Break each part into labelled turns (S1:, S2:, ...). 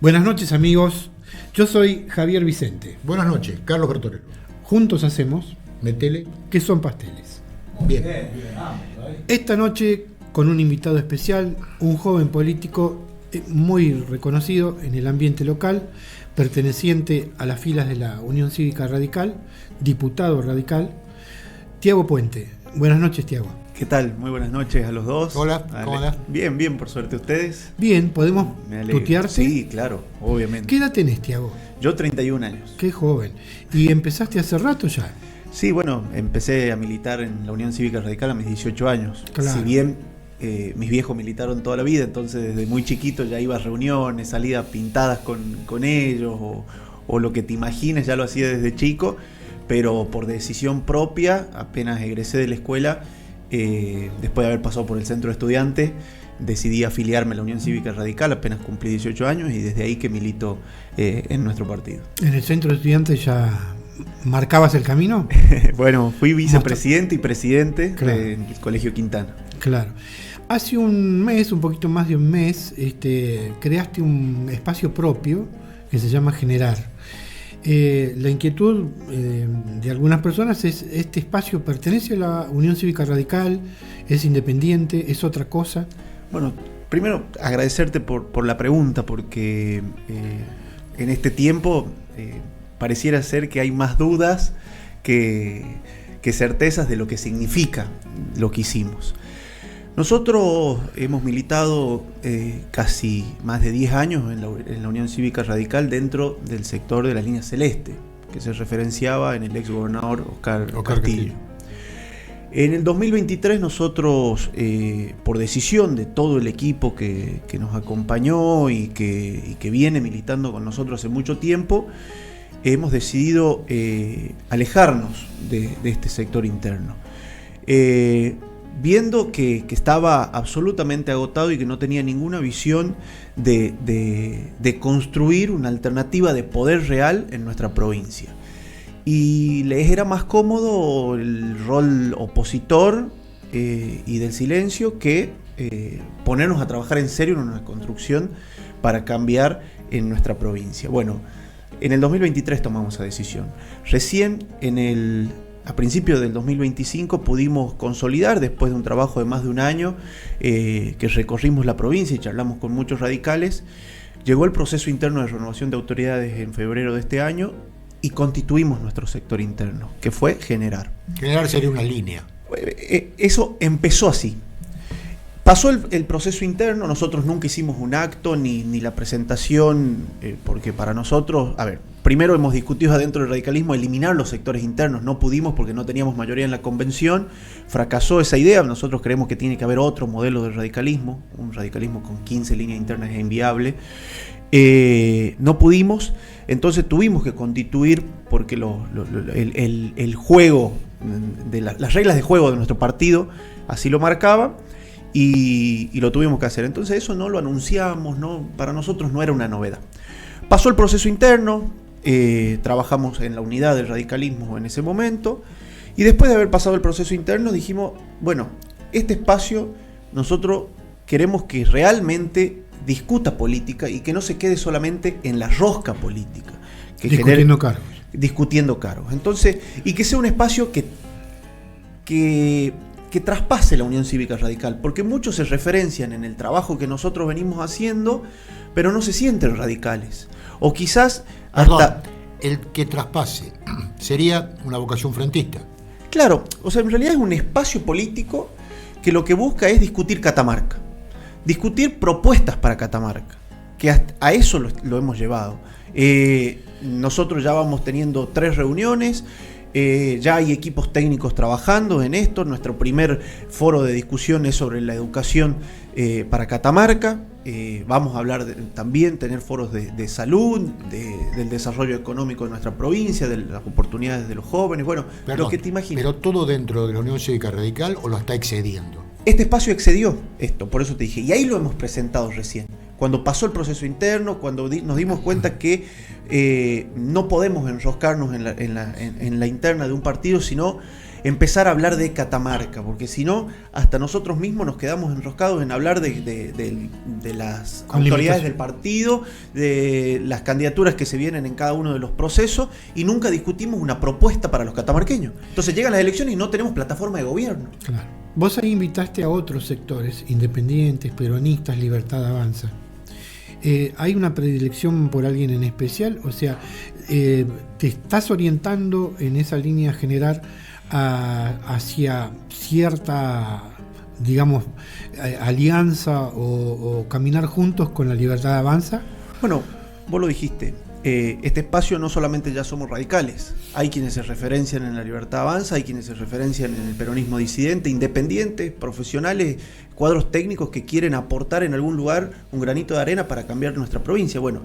S1: Buenas noches, amigos. Yo soy Javier Vicente.
S2: Buenas noches, Carlos Bertorello.
S1: Juntos hacemos
S2: Metele.
S1: ¿Qué son pasteles?
S2: Bien.
S1: Esta noche con un invitado especial, un joven político muy reconocido en el ambiente local, perteneciente a las filas de la Unión Cívica Radical, diputado radical, Tiago Puente. Buenas noches, Tiago.
S3: ¿Qué tal? Muy buenas noches a los dos.
S2: Hola, ¿cómo andás?
S3: Bien, por suerte. ¿Ustedes?
S1: Bien, ¿podemos tutearte?
S3: Sí, claro, obviamente.
S1: ¿Qué edad tenés, Tiago?
S3: Yo 31 años.
S1: Qué joven. ¿Y empezaste hace rato ya?
S3: Sí, bueno, empecé a militar en la Unión Cívica Radical a mis 18 años.
S1: Claro.
S3: Si bien mis viejos militaron toda la vida, entonces desde muy chiquito ya iba a reuniones, salía pintadas con ellos o lo que te imagines, ya lo hacía desde chico, pero por decisión propia, apenas egresé de la escuela, después de haber pasado por el centro de estudiantes, decidí afiliarme a la Unión Cívica Radical, apenas cumplí 18 años y desde ahí que milito en nuestro partido.
S1: ¿En el centro de estudiantes ya marcabas el camino?
S3: Bueno, fui vicepresidente y presidente
S1: Claro.
S3: del Colegio Quintana.
S1: Claro. Hace un mes, un poquito más de un mes, creaste un espacio propio que se llama Generar. La inquietud de algunas personas es: ¿este espacio pertenece a la Unión Cívica Radical? ¿Es independiente? ¿Es otra cosa?
S3: Bueno, primero agradecerte por la pregunta, porque en este tiempo pareciera ser que hay más dudas que certezas de lo que significa lo que hicimos. Nosotros hemos militado casi más de 10 años en la Unión Cívica Radical dentro del sector de la línea celeste, que se referenciaba en el ex gobernador Oscar Castillo. En el 2023 nosotros, por decisión de todo el equipo que nos acompañó y que viene militando con nosotros hace mucho tiempo, hemos decidido alejarnos de este sector interno. Viendo que estaba absolutamente agotado y que no tenía ninguna visión de construir una alternativa de poder real en nuestra provincia. Y les era más cómodo el rol opositor y del silencio que ponernos a trabajar en serio en una construcción para cambiar en nuestra provincia. Bueno, en el 2023 tomamos esa decisión. Recién a principios del 2025 pudimos consolidar, después de un trabajo de más de un año, que recorrimos la provincia y charlamos con muchos radicales. Llegó el proceso interno de renovación de autoridades en febrero de este año y constituimos nuestro sector interno, que fue Generar.
S2: Generar sería una línea.
S3: Eso empezó así. Pasó el proceso interno, nosotros nunca hicimos un acto ni la presentación, porque para nosotros, primero hemos discutido adentro del radicalismo eliminar los sectores internos, no pudimos porque no teníamos mayoría en la convención, fracasó esa idea, nosotros creemos que tiene que haber otro modelo de radicalismo, un radicalismo con 15 líneas internas es inviable, no pudimos, entonces tuvimos que constituir porque el juego, las reglas de juego de nuestro partido así lo marcaban. Y lo tuvimos que hacer. Entonces eso no lo anunciamos, para nosotros no era una novedad. Pasó el proceso interno, trabajamos en la unidad del radicalismo en ese momento, y después de haber pasado el proceso interno dijimos, bueno, este espacio nosotros queremos que realmente discuta política y que no se quede solamente en la rosca política. Discutiendo cargos. Entonces, y que sea un espacio que traspase la Unión Cívica Radical, porque muchos se referencian en el trabajo que nosotros venimos haciendo, pero no se sienten radicales. O quizás hasta...
S2: el que traspase sería una vocación frentista.
S3: Claro, o sea, en realidad es un espacio político que lo que busca es discutir Catamarca, discutir propuestas para Catamarca, que a eso lo hemos llevado. Nosotros ya vamos teniendo 3 reuniones. Ya hay equipos técnicos trabajando en esto. Nuestro primer foro de discusión es sobre la educación para Catamarca. Vamos a hablar también, tener foros de salud, del desarrollo económico de nuestra provincia, de las oportunidades de los jóvenes. Bueno, lo que te imaginas.
S2: ¿Pero todo dentro de la Unión Cívica Radical o lo está excediendo?
S3: Este espacio excedió esto, por eso te dije. Y ahí lo hemos presentado recién. Cuando pasó el proceso interno, cuando nos dimos cuenta que no podemos enroscarnos en la interna de un partido, sino empezar a hablar de Catamarca, porque si no, hasta nosotros mismos nos quedamos enroscados en hablar de las autoridades del partido, de las candidaturas que se vienen en cada uno de los procesos, y nunca discutimos una propuesta para los catamarqueños. Entonces llegan las elecciones y no tenemos plataforma de gobierno.
S1: Claro. Vos ahí invitaste a otros sectores, independientes, peronistas, Libertad Avanza. ¿Hay una predilección por alguien en especial? O sea, ¿te estás orientando en esa línea general hacia cierta, digamos, alianza o caminar juntos con la Libertad Avanza?
S3: Bueno, vos lo dijiste. Este espacio no solamente ya somos radicales, hay quienes se referencian en la Libertad Avanza, hay quienes se referencian en el peronismo disidente, independientes, profesionales, cuadros técnicos que quieren aportar en algún lugar un granito de arena para cambiar nuestra provincia. Bueno,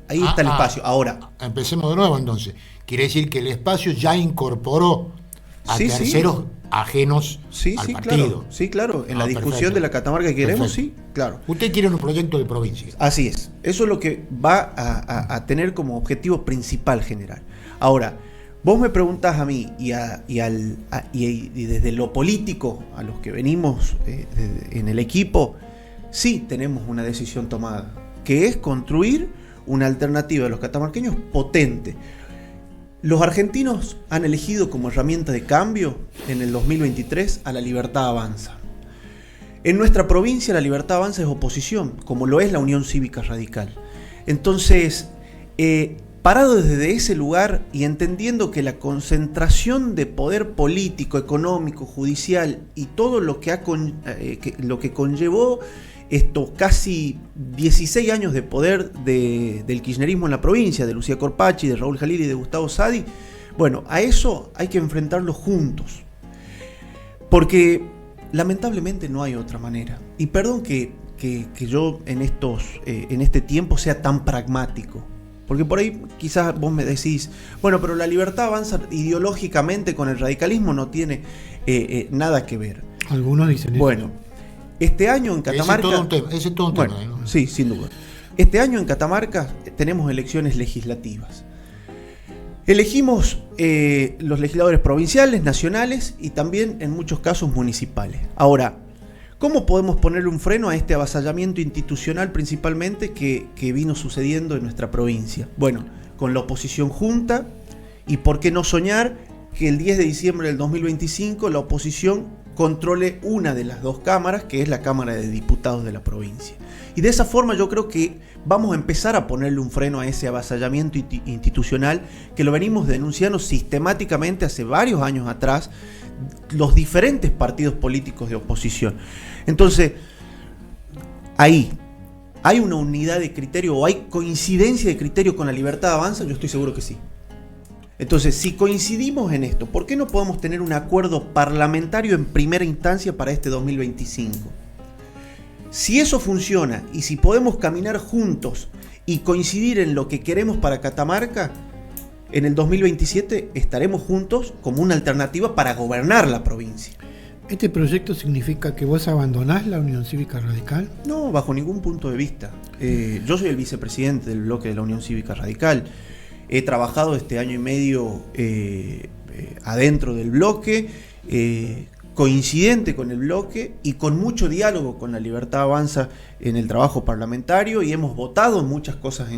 S3: ahí está el espacio. Ahora,
S2: empecemos de nuevo entonces. Quiere decir que el espacio ya incorporó a terceros ajenos al partido.
S3: Claro, sí, claro. En la discusión de la Catamarca que queremos, sí, claro.
S2: Usted quiere un proyecto de provincia.
S3: Así es. Eso es lo que va a tener como objetivo principal general. Ahora, vos me preguntás a mí y desde lo político, a los que venimos en el equipo, sí tenemos una decisión tomada, que es construir una alternativa de los catamarqueños potente. Los argentinos han elegido como herramienta de cambio en el 2023 a la Libertad Avanza. En nuestra provincia la Libertad Avanza es oposición, como lo es la Unión Cívica Radical. Entonces, parado desde ese lugar y entendiendo que la concentración de poder político, económico, judicial y todo lo que conllevó estos casi 16 años de poder del kirchnerismo en la provincia, de Lucía Corpachi, de Raúl Jalil y de Gustavo Sadi, bueno, a eso hay que enfrentarlo juntos. Porque lamentablemente no hay otra manera. Y perdón que yo en este tiempo sea tan pragmático. Porque por ahí quizás vos me decís, bueno, pero la Libertad Avanza ideológicamente con el radicalismo no tiene nada que ver.
S1: Algunos dicen eso.
S3: Bueno, este año en Catamarca...
S2: Ese es todo un tema. ¿No?
S3: Sí, sin duda. Este año en Catamarca tenemos elecciones legislativas. Elegimos los legisladores provinciales, nacionales y también en muchos casos municipales. Ahora, ¿cómo podemos ponerle un freno a este avasallamiento institucional principalmente que vino sucediendo en nuestra provincia? Bueno, con la oposición junta y por qué no soñar que el 10 de diciembre del 2025 la oposición controle una de las dos cámaras, que es la Cámara de Diputados de la provincia. Y de esa forma yo creo que vamos a empezar a ponerle un freno a ese avasallamiento institucional que lo venimos denunciando sistemáticamente hace varios años atrás los diferentes partidos políticos de oposición. Entonces, ahí ¿hay una unidad de criterio o hay coincidencia de criterio con la Libertad Avanza? Yo estoy seguro que sí. Entonces, si coincidimos en esto, ¿por qué no podemos tener un acuerdo parlamentario en primera instancia para este 2025? Si eso funciona y si podemos caminar juntos y coincidir en lo que queremos para Catamarca, en el 2027 estaremos juntos como una alternativa para gobernar la provincia.
S1: ¿Este proyecto significa que vos abandonás la Unión Cívica Radical?
S3: No, bajo ningún punto de vista. Yo soy el vicepresidente del bloque de la Unión Cívica Radical. He trabajado este año y medio adentro del bloque, coincidente con el bloque y con mucho diálogo con la Libertad Avanza en el trabajo parlamentario, y hemos votado muchas cosas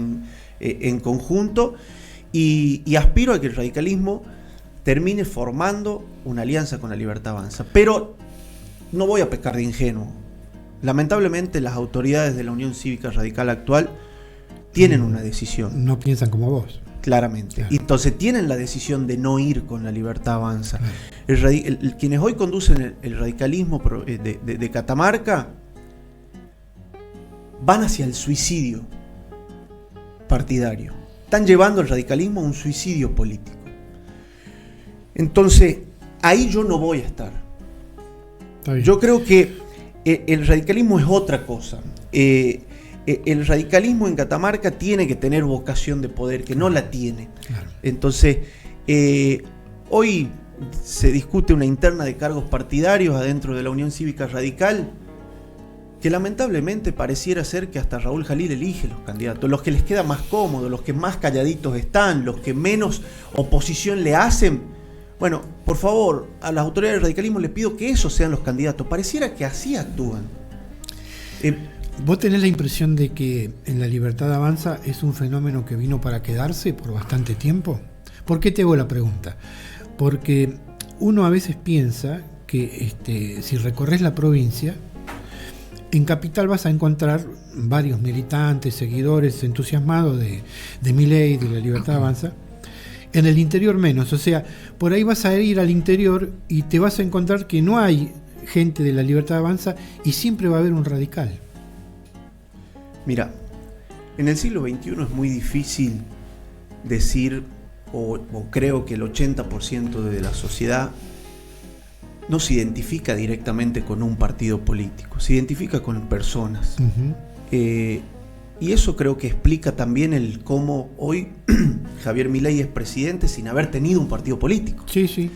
S3: en conjunto, y aspiro a que el radicalismo termine formando una alianza con la Libertad Avanza. Pero no voy a pecar de ingenuo. Lamentablemente las autoridades de la Unión Cívica Radical actual tienen una decisión.
S1: No piensan como vos.
S3: Claramente. Claro. Y entonces tienen la decisión de no ir con la Libertad Avanza. Claro. Quienes hoy conducen el radicalismo de Catamarca van hacia el suicidio partidario. Están llevando el radicalismo a un suicidio político. Entonces, ahí yo no voy a estar. Yo creo que el radicalismo es otra cosa. El radicalismo en Catamarca tiene que tener vocación de poder, que no la tiene. Claro. Entonces, hoy se discute una interna de cargos partidarios adentro de la Unión Cívica Radical, que lamentablemente pareciera ser que hasta Raúl Jalil elige los candidatos, los que les queda más cómodo, los que más calladitos están, los que menos oposición le hacen. Bueno, por favor, a las autoridades del radicalismo les pido que esos sean los candidatos. Pareciera que así actúan.
S1: ¿Vos tenés la impresión de que en La Libertad Avanza es un fenómeno que vino para quedarse por bastante tiempo? ¿Por qué te hago la pregunta? Porque uno a veces piensa que si recorres la provincia, en Capital vas a encontrar varios militantes, seguidores entusiasmados de Milei, de La Libertad Avanza. En el interior menos, o sea, por ahí vas a ir al interior y te vas a encontrar que no hay gente de La Libertad Avanza y siempre va a haber un radical.
S3: Mira, en el siglo XXI es muy difícil decir, o creo que el 80% de la sociedad no se identifica directamente con un partido político, se identifica con personas. Y eso creo que explica también el cómo hoy Javier Milei es presidente sin haber tenido un partido político.
S1: Sí, sí.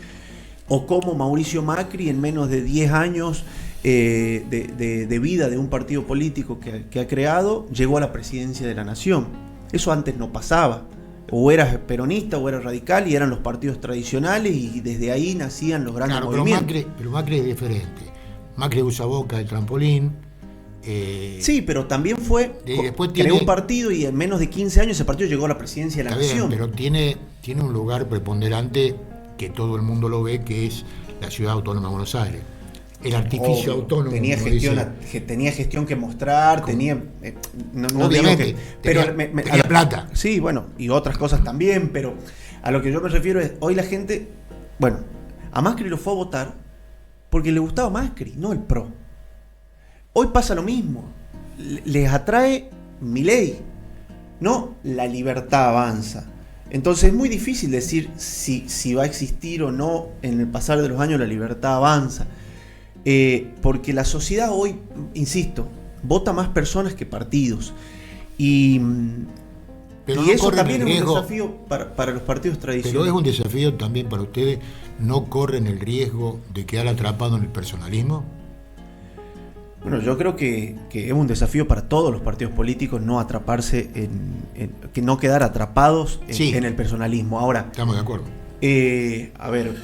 S3: O cómo Mauricio Macri en menos de 10 años de vida de un partido político que ha creado, llegó a la presidencia de la nación. Eso antes no pasaba. O eras peronista o eras radical y eran los partidos tradicionales y desde ahí nacían los grandes movimientos.
S2: Pero Macri es diferente. Macri usa Boca de trampolín.
S3: Sí, pero también creó un partido y en menos de 15 años ese partido llegó a la presidencia de la nación.
S2: Pero tiene un lugar preponderante que todo el mundo lo ve, que es la Ciudad Autónoma de Buenos Aires. El artificio autónomo.
S3: Tenía gestión que mostrar, tenía...
S2: no obviamente, digo que, tenía plata.
S3: Sí, bueno, y otras cosas también, pero a lo que yo me refiero es, hoy la gente... Bueno, a Macri lo fue a votar porque le gustaba Macri, no el PRO. Hoy pasa lo mismo. Les atrae Milei, no La Libertad Avanza. Entonces es muy difícil decir si va a existir o no en el pasar de los años La Libertad Avanza. Porque la sociedad hoy, insisto, vota más personas que partidos. Y eso también es un desafío para los partidos tradicionales.
S2: Pero es un desafío también para ustedes. ¿No corren el riesgo de quedar atrapados en el personalismo?
S3: Bueno, yo creo que es un desafío para todos los partidos políticos no atraparse que no quedar atrapados en el personalismo. Ahora,
S2: estamos de acuerdo.
S3: A ver,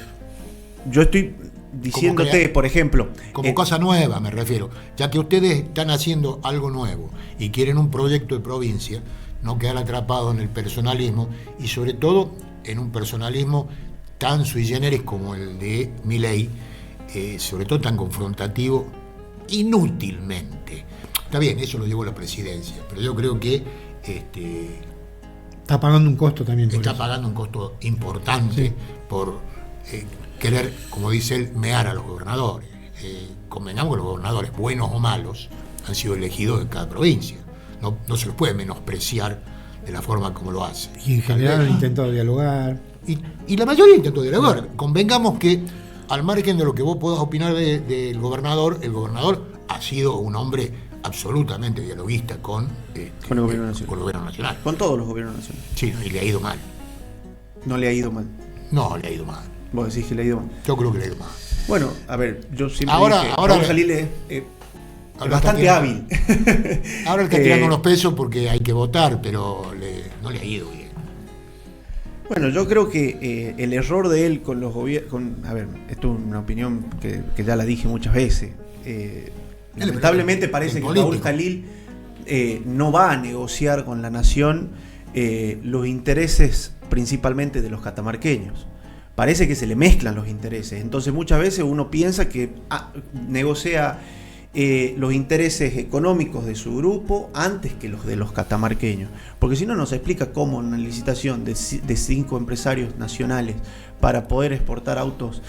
S3: yo estoy diciéndote, por ejemplo...
S2: Como cosa nueva me refiero. Ya que ustedes están haciendo algo nuevo y quieren un proyecto de provincia, no quedar atrapados en el personalismo y sobre todo en un personalismo tan sui generis como el de Milei, sobre todo tan confrontativo inútilmente. Está bien, eso lo llevó la presidencia, pero yo creo que
S1: está pagando un costo también.
S2: Está pagando un costo importante por querer, como dice él, mear a los gobernadores. Convengamos que los gobernadores, buenos o malos, han sido elegidos en cada provincia. No se los puede menospreciar de la forma como lo hace.
S1: Y en general han intentado dialogar.
S2: Y la mayoría intentó dialogar. Convengamos que, al margen de lo que vos podás opinar del gobernador, el gobernador ha sido un hombre absolutamente dialoguista con el gobierno nacional.
S3: Con todos los gobiernos nacionales.
S2: Sí, y le ha ido mal.
S3: ¿No le ha ido mal?
S2: No, le ha ido mal.
S3: ¿Vos decís que le ha ido mal?
S2: Yo creo que le ha ido mal.
S3: Bueno, a ver, yo siempre
S2: ahora
S3: Jalil es bastante hábil.
S2: Ahora está tirando unos pesos porque hay que votar, pero no le ha ido bien.
S3: Bueno, yo creo que el error de él con los gobiernos... A ver, esto es una opinión que ya la dije muchas veces. Lamentablemente parece que Raúl Jalil no va a negociar con la nación los intereses principalmente de los catamarqueños. Parece que se le mezclan los intereses. Entonces muchas veces uno piensa que negocia los intereses económicos de su grupo antes que los de los catamarqueños. Porque si no, nos explica cómo una licitación de 5 empresarios nacionales para poder exportar autos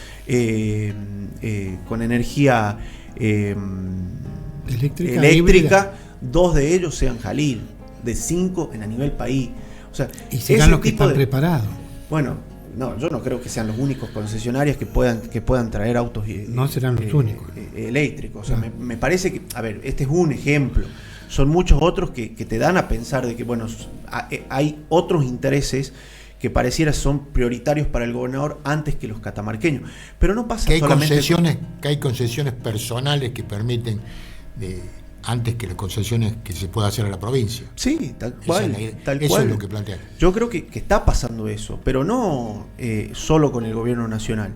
S3: con energía eléctrica, 2 de ellos sean Jalil, de 5 a nivel país. O sea,
S1: y serán los que están preparados.
S3: Bueno, no, yo no creo que sean los únicos concesionarios que puedan traer autos
S1: no serán los únicos
S3: eléctricos. O sea, me parece que, a ver, este es un ejemplo. Son muchos otros que te dan a pensar de que, bueno, hay otros intereses que pareciera son prioritarios para el gobernador antes que los catamarqueños. Pero no pasa
S2: que hay
S3: solamente...
S2: Que hay concesiones personales que permiten antes que las concesiones que se pueda hacer a la provincia.
S3: Sí, tal cual.
S2: Eso
S3: cual.
S2: es lo que plantea.
S3: Yo creo que está pasando eso, pero no solo con el gobierno nacional.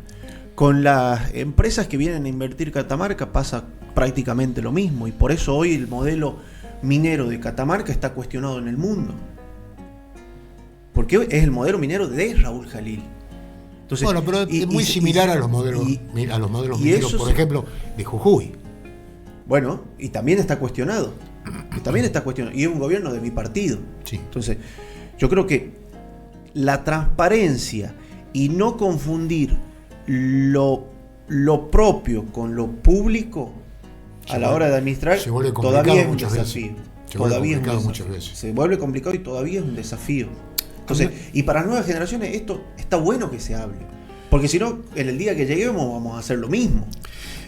S3: Con las empresas que vienen a invertir Catamarca pasa prácticamente lo mismo, y por eso hoy el modelo minero de Catamarca está cuestionado en el mundo. Porque es el modelo minero de Raúl Jalil. Entonces,
S2: bueno, pero es muy similar a los modelos mineros, por ejemplo, de Jujuy.
S3: Bueno, y también está cuestionado. Y es un gobierno de mi partido.
S2: Sí.
S3: Entonces, yo creo que la transparencia y no confundir lo propio con lo público a la hora de administrar todavía es un desafío. Se vuelve complicado y todavía es un desafío. Entonces, y para las nuevas generaciones esto está bueno que se hable, porque si no, en el día que lleguemos vamos a hacer lo mismo.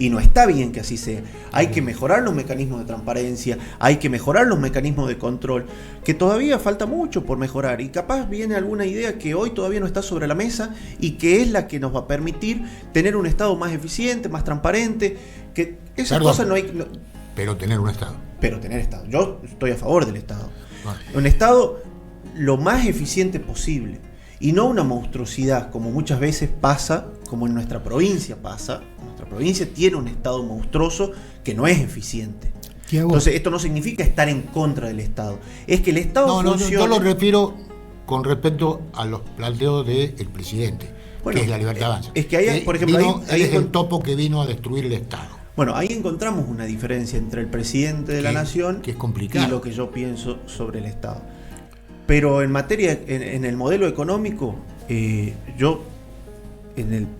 S3: Y no está bien que así sea. Hay que mejorar los mecanismos de transparencia, hay que mejorar los mecanismos de control, que todavía falta mucho por mejorar. Y capaz viene alguna idea que hoy todavía no está sobre la mesa y que es la que nos va a permitir tener un Estado más eficiente, más transparente. Que esas cosas no hay.
S2: Pero tener un Estado.
S3: Pero tener Estado. Yo estoy a favor del Estado.
S2: Vale.
S3: Un Estado lo más eficiente posible. Y no una monstruosidad, como muchas veces pasa, como en nuestra provincia pasa. Nuestra provincia tiene un Estado monstruoso que no es eficiente. Entonces, esto no significa estar en contra del Estado. Es que el Estado funcione.
S2: Yo lo refiero con respecto a los planteos del presidente, que es la Libertad Avanza.
S3: Es que hay, por ejemplo,
S2: ahí es el topo que vino a destruir el Estado.
S3: Bueno, ahí encontramos una diferencia entre el presidente de la nación
S2: que es complicado,
S3: y lo que yo pienso sobre el Estado. Pero en materia, en el modelo económico, yo,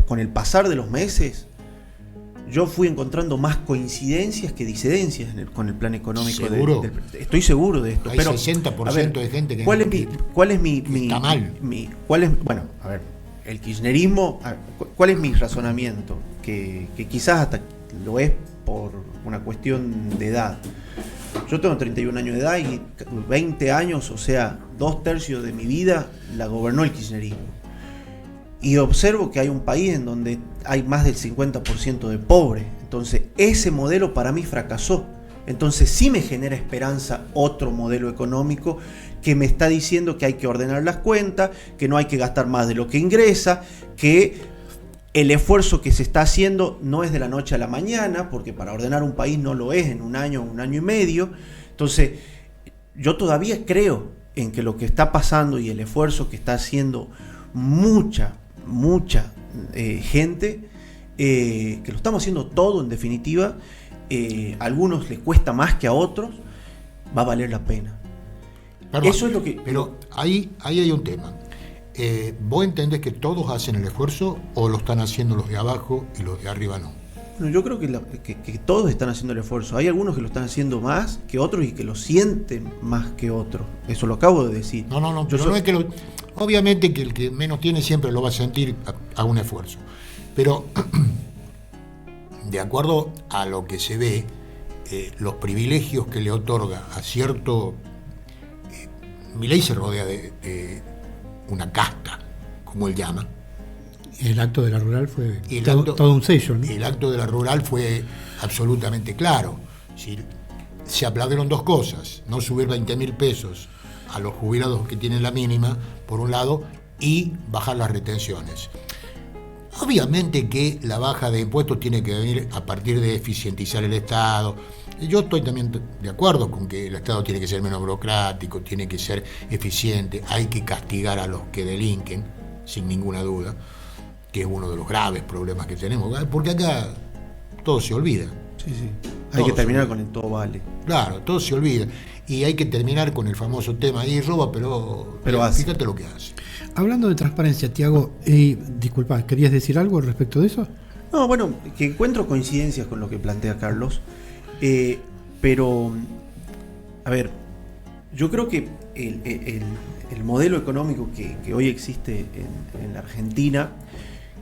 S3: con el pasar de los meses, yo fui encontrando más coincidencias que disidencias con el plan económico.
S2: ¿Seguro?
S3: Estoy seguro de esto.
S2: Hay
S3: pero
S2: 60% de gente que
S3: ¿cuál es mi
S2: está mal?
S3: Bueno, a ver, el kirchnerismo, ¿cuál es mi razonamiento? Que quizás hasta lo es por una cuestión de edad. Yo tengo 31 años de edad y 20 años, o sea, 2/3 de mi vida la gobernó el kirchnerismo. Y observo que hay un país en donde hay más del 50% de pobres. Entonces, ese modelo para mí fracasó. Entonces, sí me genera esperanza otro modelo económico que me está diciendo que hay que ordenar las cuentas, que no hay que gastar más de lo que ingresa, que el esfuerzo que se está haciendo no es de la noche a la mañana, porque para ordenar un país no lo es en un año y medio. Entonces, yo todavía creo en que lo que está pasando y el esfuerzo que está haciendo mucha gente, que lo estamos haciendo todo en definitiva, a algunos les cuesta más que a otros, va a valer la pena.
S2: Perdón,
S3: eso es lo que.
S2: Pero ahí hay un tema. ¿Vos entendés que todos hacen el esfuerzo o lo están haciendo los de abajo y los de arriba no?
S3: Bueno, yo creo que todos están haciendo el esfuerzo. Hay algunos que lo están haciendo más que otros y que lo sienten más que otros. Eso lo acabo de decir.
S2: No, pero no es que obviamente que el que menos tiene siempre lo va a sentir a un esfuerzo. Pero de acuerdo a lo que se ve, los privilegios que le otorga a cierto... Milei se rodea de una casta, como él llama.
S1: El acto de la rural fue todo un sello, ¿no?
S2: El acto de la rural fue absolutamente claro. Se aplaudieron dos cosas: no subir 20.000 pesos a los jubilados que tienen la mínima, por un lado, y bajar las retenciones. Obviamente que la baja de impuestos tiene que venir a partir de eficientizar el Estado. Yo estoy también de acuerdo con que el Estado tiene que ser menos burocrático, tiene que ser eficiente, hay que castigar a los que delinquen, sin ninguna duda, que es uno de los graves problemas que tenemos, porque acá todo se olvida.
S3: Sí. Hay que terminar con el todo vale.
S2: Claro, todo se olvida. Y hay que terminar con el famoso tema, y roba, pero fíjate lo que hace.
S1: Hablando de transparencia, Tiago, disculpa, ¿querías decir algo respecto de eso?
S3: No, bueno, que encuentro coincidencias con lo que plantea Carlos, pero, a ver, yo creo que el modelo económico que hoy existe en la Argentina,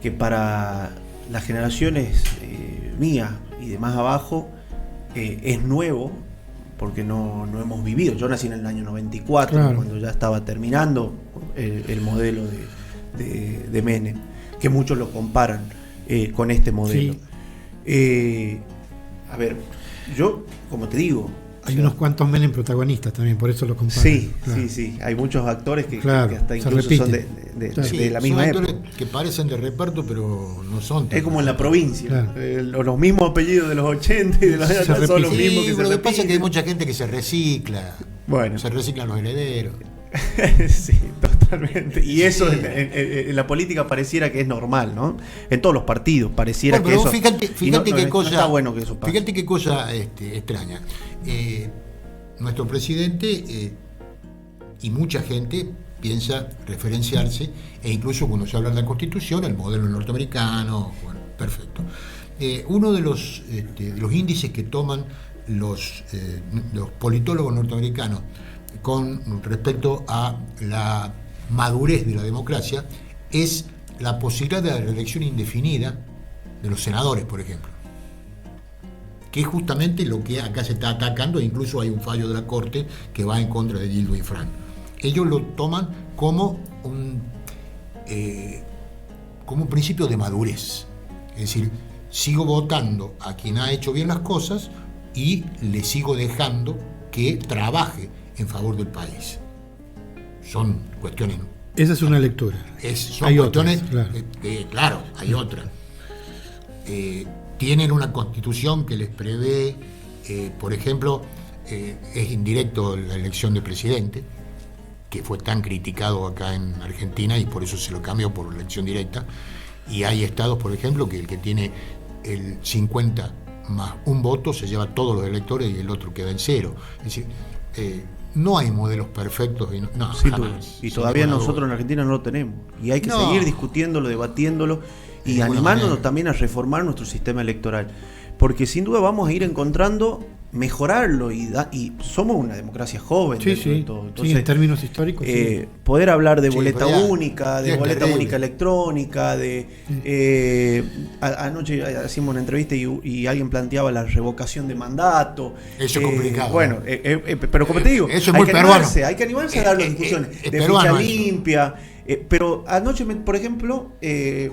S3: que para las generaciones mías y de más abajo es nuevo, porque no hemos vivido. Yo nací en el año 94, claro, cuando ya estaba terminando el modelo de Menem, que muchos lo comparan con este modelo. Sí. A ver, yo, como te digo,
S1: Hay unos cuantos Menem protagonistas también, por eso lo comparan.
S3: Sí,
S1: claro.
S3: sí. Hay muchos actores que
S1: Claro,
S3: hasta
S1: se
S3: incluso son
S1: repiten.
S3: de la misma
S2: son
S3: época.
S2: actores que parecen de reparto, pero no son.
S3: Es como en la provincia.
S1: Claro.
S3: Los mismos apellidos de los 80 y de los
S1: Se
S3: 90 son los
S1: repiten.
S3: mismos
S2: Sí,
S3: que
S2: pero
S3: se
S2: lo que pasa es que hay
S3: repiten.
S2: mucha gente que se recicla.
S3: Bueno.
S2: Se reciclan los herederos.
S3: Sí, totalmente. Y eso
S2: Sí.
S3: en la política pareciera que es normal, ¿no? En todos los partidos pareciera
S2: Bueno, pero
S3: que eso.
S2: fíjate qué cosa.
S3: No está bueno que eso pase.
S2: Fíjate qué cosa extraña. Nuestro presidente y mucha gente piensa referenciarse, e incluso cuando se habla de la Constitución, el modelo norteamericano. Bueno, perfecto. Uno de los índices que toman los politólogos norteamericanos con respecto a la madurez de la democracia es la posibilidad de la reelección indefinida de los senadores, por ejemplo, que es justamente lo que acá se está atacando, e incluso hay un fallo de la Corte que va en contra de Gildo Infran. Ellos lo toman como un principio de madurez, es decir, sigo votando a quien ha hecho bien las cosas y le sigo dejando que trabaje en favor del país. Son cuestiones.
S1: Esa es una lectura.
S2: Son
S1: Hay
S2: cuestiones.
S1: otras,
S2: Claro, hay otras. Tienen una constitución que les prevé, por ejemplo, es indirecto la elección de presidente, que fue tan criticado acá en Argentina y por eso se lo cambió por elección directa. Y hay estados, por ejemplo, que el que tiene el 50 más un voto se lleva todos los electores y el otro queda en cero. Es decir, no hay modelos perfectos jamás.
S3: Y todavía nosotros en Argentina no lo tenemos. Y hay que seguir discutiéndolo, debatiéndolo y animándonos también a reformar nuestro sistema electoral. Porque sin duda vamos a ir encontrando mejorarlo y somos una democracia joven.
S1: Sí,
S3: Entonces,
S1: en términos históricos.
S3: Poder hablar de boleta
S2: pero
S3: única, de boleta
S2: terrible.
S3: única electrónica, anoche hacíamos una entrevista y alguien planteaba la revocación de mandato.
S2: Eso es complicado.
S3: Bueno, pero como te digo,
S2: eso es muy peruano.
S3: Hay que animarse a dar las discusiones
S2: es
S3: de
S2: peruano
S3: ficha
S2: eso.
S3: limpia. Pero anoche, por ejemplo,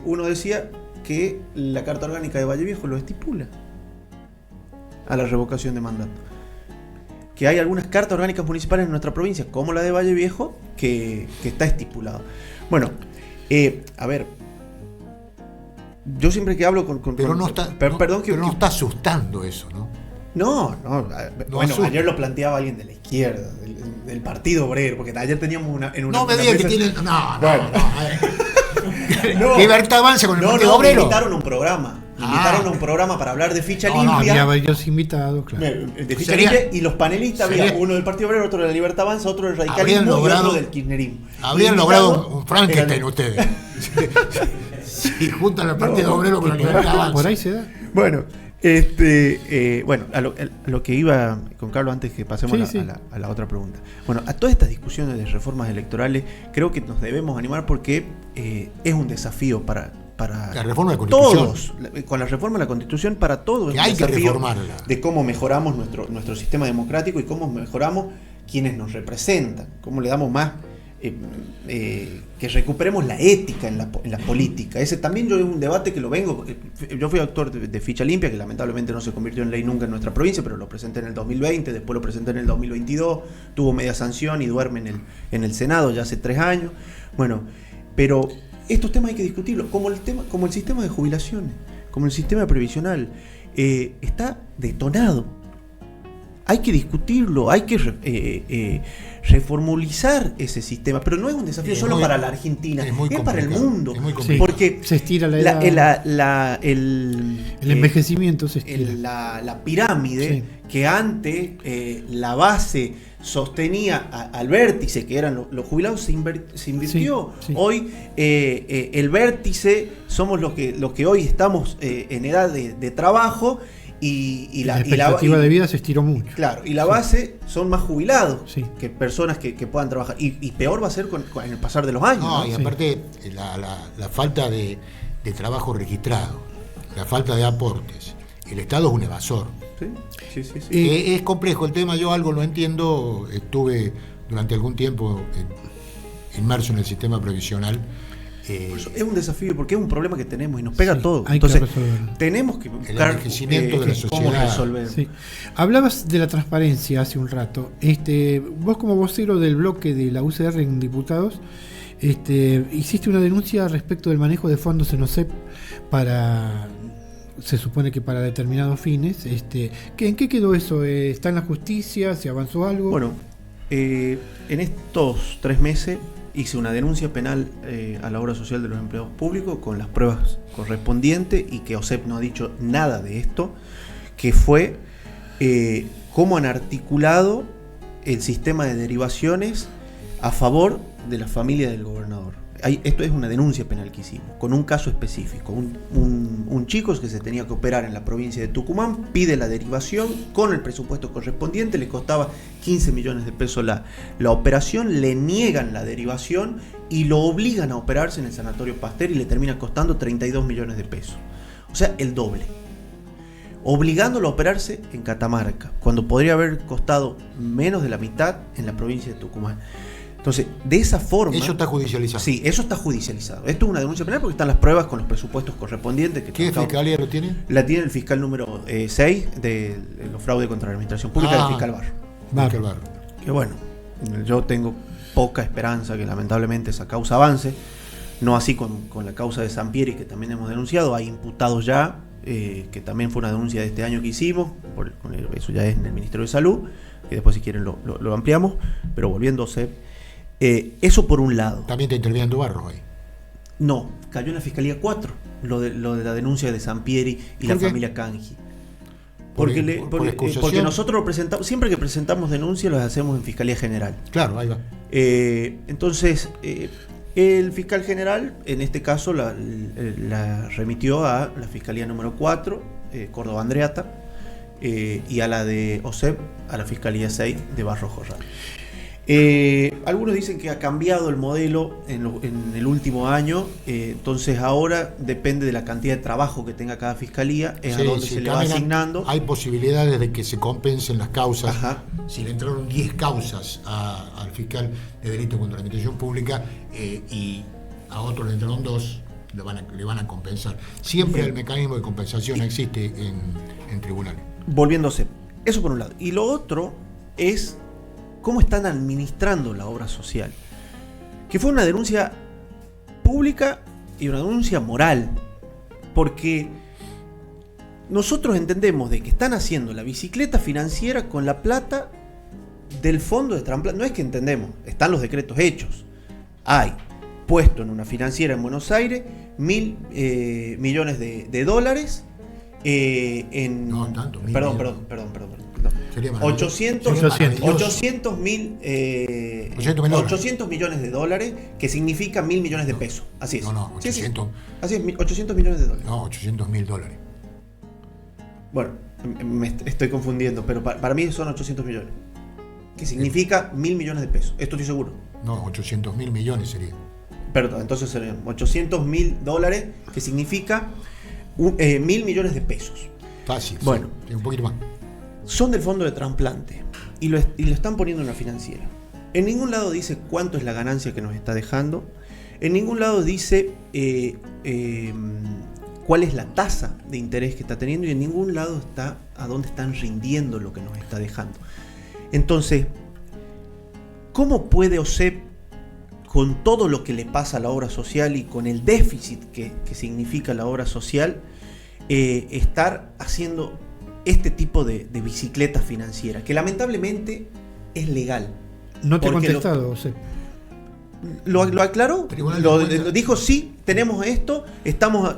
S3: uno decía que la Carta Orgánica de Valle Viejo lo estipula a la revocación de mandato. Que hay algunas cartas orgánicas municipales en nuestra provincia, como la de Valle Viejo, que está estipulado. Bueno, a ver, yo siempre que hablo con
S2: Pero no está, no está asustando eso, ¿no?
S3: No, bueno,
S2: asusta.
S3: ayer lo planteaba alguien de la izquierda, del Partido Obrero, porque ayer teníamos
S2: No me digas que tienen.
S3: Bueno.
S2: No. Libertad Avanza con el Partido Obrero.
S3: Me invitaron a un programa. Me invitaron a un programa para hablar de ficha limpia.
S1: Había varios invitados, claro.
S3: De ficha limpia, y los panelistas había uno del Partido Obrero, otro de la Libertad Avanza, otro del radicalismo y otro del kirchnerismo.
S2: Habrían logrado un Frankenstein ustedes. Si juntan al Partido Obrero con la Libertad Avanza.
S1: Por ahí se da.
S3: Bueno, bueno, a lo que iba con Carlos antes que pasemos a la otra pregunta. Bueno, a todas estas discusiones de reformas electorales creo que nos debemos animar porque es un desafío para
S2: la reforma de la Constitución.
S3: Todos, con la reforma de la Constitución para todos.
S2: Que hay que reformarla.
S3: De cómo mejoramos nuestro sistema democrático y cómo mejoramos quienes nos representan, cómo le damos más, que recuperemos la ética en la política. Ese también yo es un debate que lo vengo. Yo fui autor de Ficha Limpia, que lamentablemente no se convirtió en ley nunca en nuestra provincia, pero lo presenté en el 2020, después lo presenté en el 2022, tuvo media sanción y duerme en el Senado ya hace 3 años. Bueno, pero estos temas hay que discutirlos, como el sistema de jubilaciones, como el sistema previsional, está detonado. Hay que discutirlo, hay que reformulizar ese sistema, pero no es un desafío solo para la Argentina, es para el mundo, porque
S1: se estira la edad,
S3: el
S1: envejecimiento se estira.
S3: La pirámide que antes la base sostenía al vértice, que eran los jubilados, se invirtió. Hoy el vértice somos los que hoy estamos en edad de trabajo. Y la expectativa
S1: de vida se estiró mucho.
S3: Claro, y la base son más jubilados que personas que puedan trabajar. Y peor va a ser con el pasar de los años.
S2: No, y aparte la falta de trabajo registrado, la falta de aportes. El Estado es un evasor.
S3: Sí.
S2: Es complejo el tema, yo algo lo entiendo. Estuve durante algún tiempo inmerso en el sistema previsional
S3: Es un desafío porque es un problema que tenemos y nos pega a todos.
S1: Entonces,
S3: tenemos que buscar
S2: el envejecimiento de la sociedad.
S3: cómo resolver.
S1: Sí. Hablabas de la transparencia hace un rato. Vos como vocero del bloque de la UCR en diputados, hiciste una denuncia respecto del manejo de fondos en OSEP se supone que para determinados fines. ¿En qué quedó eso? ¿Está en la justicia? ¿Se avanzó algo?
S3: Bueno, en estos 3 meses hice una denuncia penal a la obra social de los empleados públicos con las pruebas correspondientes y que OSEP no ha dicho nada de esto, que fue cómo han articulado el sistema de derivaciones a favor de la familia del gobernador. Esto es una denuncia penal que hicimos, con un caso específico. Un chico que se tenía que operar en la provincia de Tucumán pide la derivación con el presupuesto correspondiente, le costaba 15 millones de pesos la operación, le niegan la derivación y lo obligan a operarse en el Sanatorio Pasteur y le termina costando 32 millones de pesos. O sea, el doble. Obligándolo a operarse en Catamarca, cuando podría haber costado menos de la mitad en la provincia de Tucumán. Entonces, de esa forma...
S2: Eso está judicializado.
S3: Sí, eso está judicializado. Esto es una denuncia penal porque están las pruebas con los presupuestos correspondientes.
S2: ¿Qué fiscalía lo tiene?
S3: La tiene el fiscal número 6 de los fraudes contra la administración pública, el fiscal Barro. Que bueno, yo tengo poca esperanza que lamentablemente esa causa avance. No así con la causa de Sampieri, que también hemos denunciado. Hay imputados ya, que también fue una denuncia de este año que hicimos. Eso ya es en el Ministerio de Salud, que después si quieren lo ampliamos. Pero volviendo a ser... eso por un lado.
S2: ¿También está interviniendo Barros ahí?
S3: No, cayó en la Fiscalía 4, lo de la denuncia de Sampieri y la familia Cangi. Porque nosotros lo presentamos, siempre que presentamos denuncias las hacemos en Fiscalía General.
S2: Claro, ahí va.
S3: Entonces, el fiscal general, en este caso, la remitió a la Fiscalía número 4, Córdoba Andreata, y a la de OSEP, a la Fiscalía 6 de Barros Jorral. Algunos dicen que ha cambiado el modelo en el último año, entonces ahora depende de la cantidad de trabajo que tenga cada fiscalía, es a donde se le va asignando.
S2: Hay posibilidades de que se compensen las causas.
S3: Ajá.
S2: Si le entraron 10 causas al fiscal de delito contra la administración pública y a otro le entraron 2, le van a compensar. Siempre el mecanismo de compensación existe en tribunales.
S3: Volviéndose, eso por un lado. Y lo otro es cómo están administrando la obra social, que fue una denuncia pública y una denuncia moral, porque nosotros entendemos de que están haciendo la bicicleta financiera con la plata del fondo de trasplante. No es que entendemos, están los decretos hechos. Hay puesto en una financiera en Buenos Aires 1.000 millones de dólares
S2: no tanto.
S3: Perdón. 800 millones de dólares, que significa 1.000 millones de pesos. Así es.
S2: No, 800.
S3: Así es, 800 millones de dólares.
S2: No, 800.000 dólares.
S3: Bueno, me estoy confundiendo, pero para mí son 800 millones. Que significa 1.000 millones de pesos. Esto estoy seguro.
S2: No, 800.000 millones sería.
S3: Perdón, entonces serían 800.000 dólares, que significa 1.000 millones de pesos.
S2: Fácil.
S3: Bueno,
S2: sí, un poquito más.
S3: Son del fondo de trasplante y lo están poniendo en la financiera. En ningún lado dice cuánto es la ganancia que nos está dejando. En ningún lado dice cuál es la tasa de interés que está teniendo, y en ningún lado está a dónde están rindiendo lo que nos está dejando. Entonces, ¿cómo puede OSEP, con todo lo que le pasa a la obra social y con el déficit que significa la obra social, estar haciendo este tipo de bicicleta financiera, que lamentablemente es legal?
S1: No te he contestado, OSEP.
S3: ¿Lo aclaró? Lo dijo, sí, tenemos esto,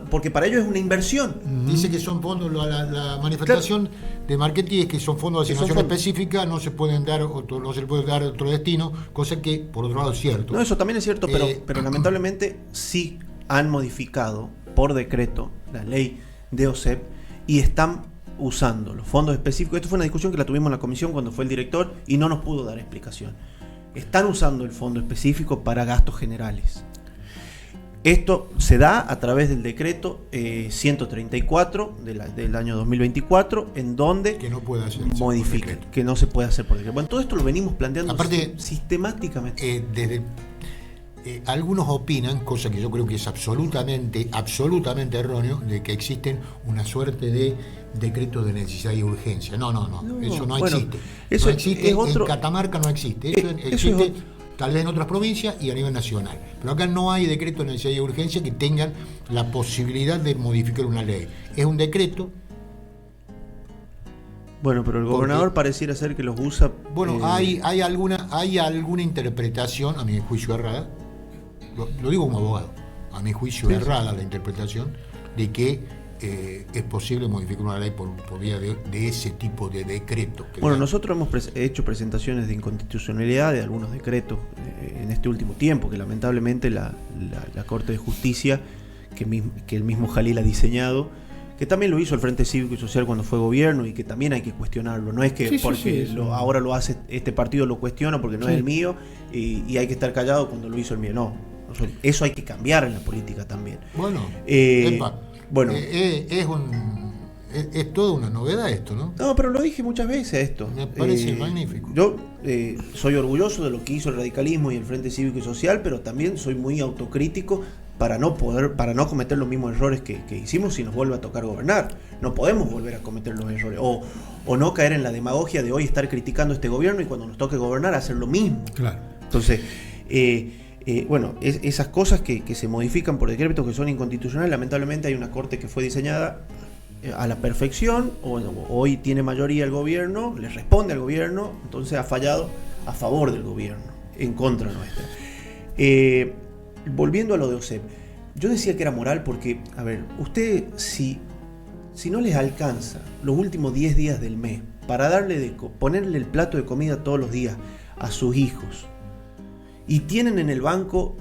S3: porque para ellos es una inversión.
S2: Dice que son fondos, la manifestación de marketing es que son fondos de asignación específica, no se pueden dar no se le puede dar otro destino, cosa que por otro lado es cierto.
S3: No, eso también es cierto, pero lamentablemente sí han modificado por decreto la ley de OSEP y están usando los fondos específicos. Esto fue una discusión que la tuvimos en la comisión cuando fue el director y no nos pudo dar explicación. Están usando el fondo específico para gastos generales. Esto se da a través del decreto 134 del año 2024, en donde
S2: que no puede hacer
S3: modifica, que no se puede hacer por decreto. Bueno, todo esto lo venimos planteando
S2: aparte,
S3: sistemáticamente.
S2: algunos opinan, cosa que yo creo que es absolutamente erróneo, de que existen una suerte de decretos de necesidad y urgencia. No, eso no existe.
S3: Eso
S2: no existe,
S3: es otro...
S2: en Catamarca no existe. Eso existe tal vez en otras provincias y a nivel nacional. Pero acá no hay decretos de necesidad y urgencia que tengan la posibilidad de modificar una ley. Es un decreto.
S3: Bueno, pero el gobernador pareciera ser que los usa...
S2: Bueno, hay alguna interpretación, a mi juicio errada, lo digo como abogado, a mi juicio errada la interpretación de que es posible modificar una ley por vía de ese tipo de decreto.
S3: Bueno, nosotros hemos hecho presentaciones de inconstitucionalidad de algunos decretos en este último tiempo, que lamentablemente la Corte de Justicia, que el mismo Jalil ha diseñado, que también lo hizo el Frente Cívico y Social cuando fue gobierno y que también hay que cuestionarlo. No es que ahora lo hace este partido lo cuestiona porque no es el mío y hay que estar callado cuando lo hizo el mío. No, eso hay que cambiar en la política también.
S2: Bueno, es toda una novedad esto, ¿no?
S3: No, pero lo dije muchas veces esto.
S2: Me parece magnífico.
S3: Yo soy orgulloso de lo que hizo el radicalismo y el Frente Cívico y Social, pero también soy muy autocrítico para no cometer los mismos errores que hicimos si nos vuelve a tocar gobernar. No podemos volver a cometer los errores o no caer en la demagogia de hoy estar criticando a este gobierno y cuando nos toque gobernar hacer lo mismo.
S1: Claro.
S3: Entonces, esas cosas que se modifican por decretos que son inconstitucionales, lamentablemente hay una corte que fue diseñada a la perfección, hoy tiene mayoría el gobierno, le responde al gobierno, entonces ha fallado a favor del gobierno, en contra nuestra. Volviendo a lo de OSEP, yo decía que era moral porque, a ver, usted si no les alcanza los últimos 10 días del mes para ponerle el plato de comida todos los días a sus hijos y tienen en el banco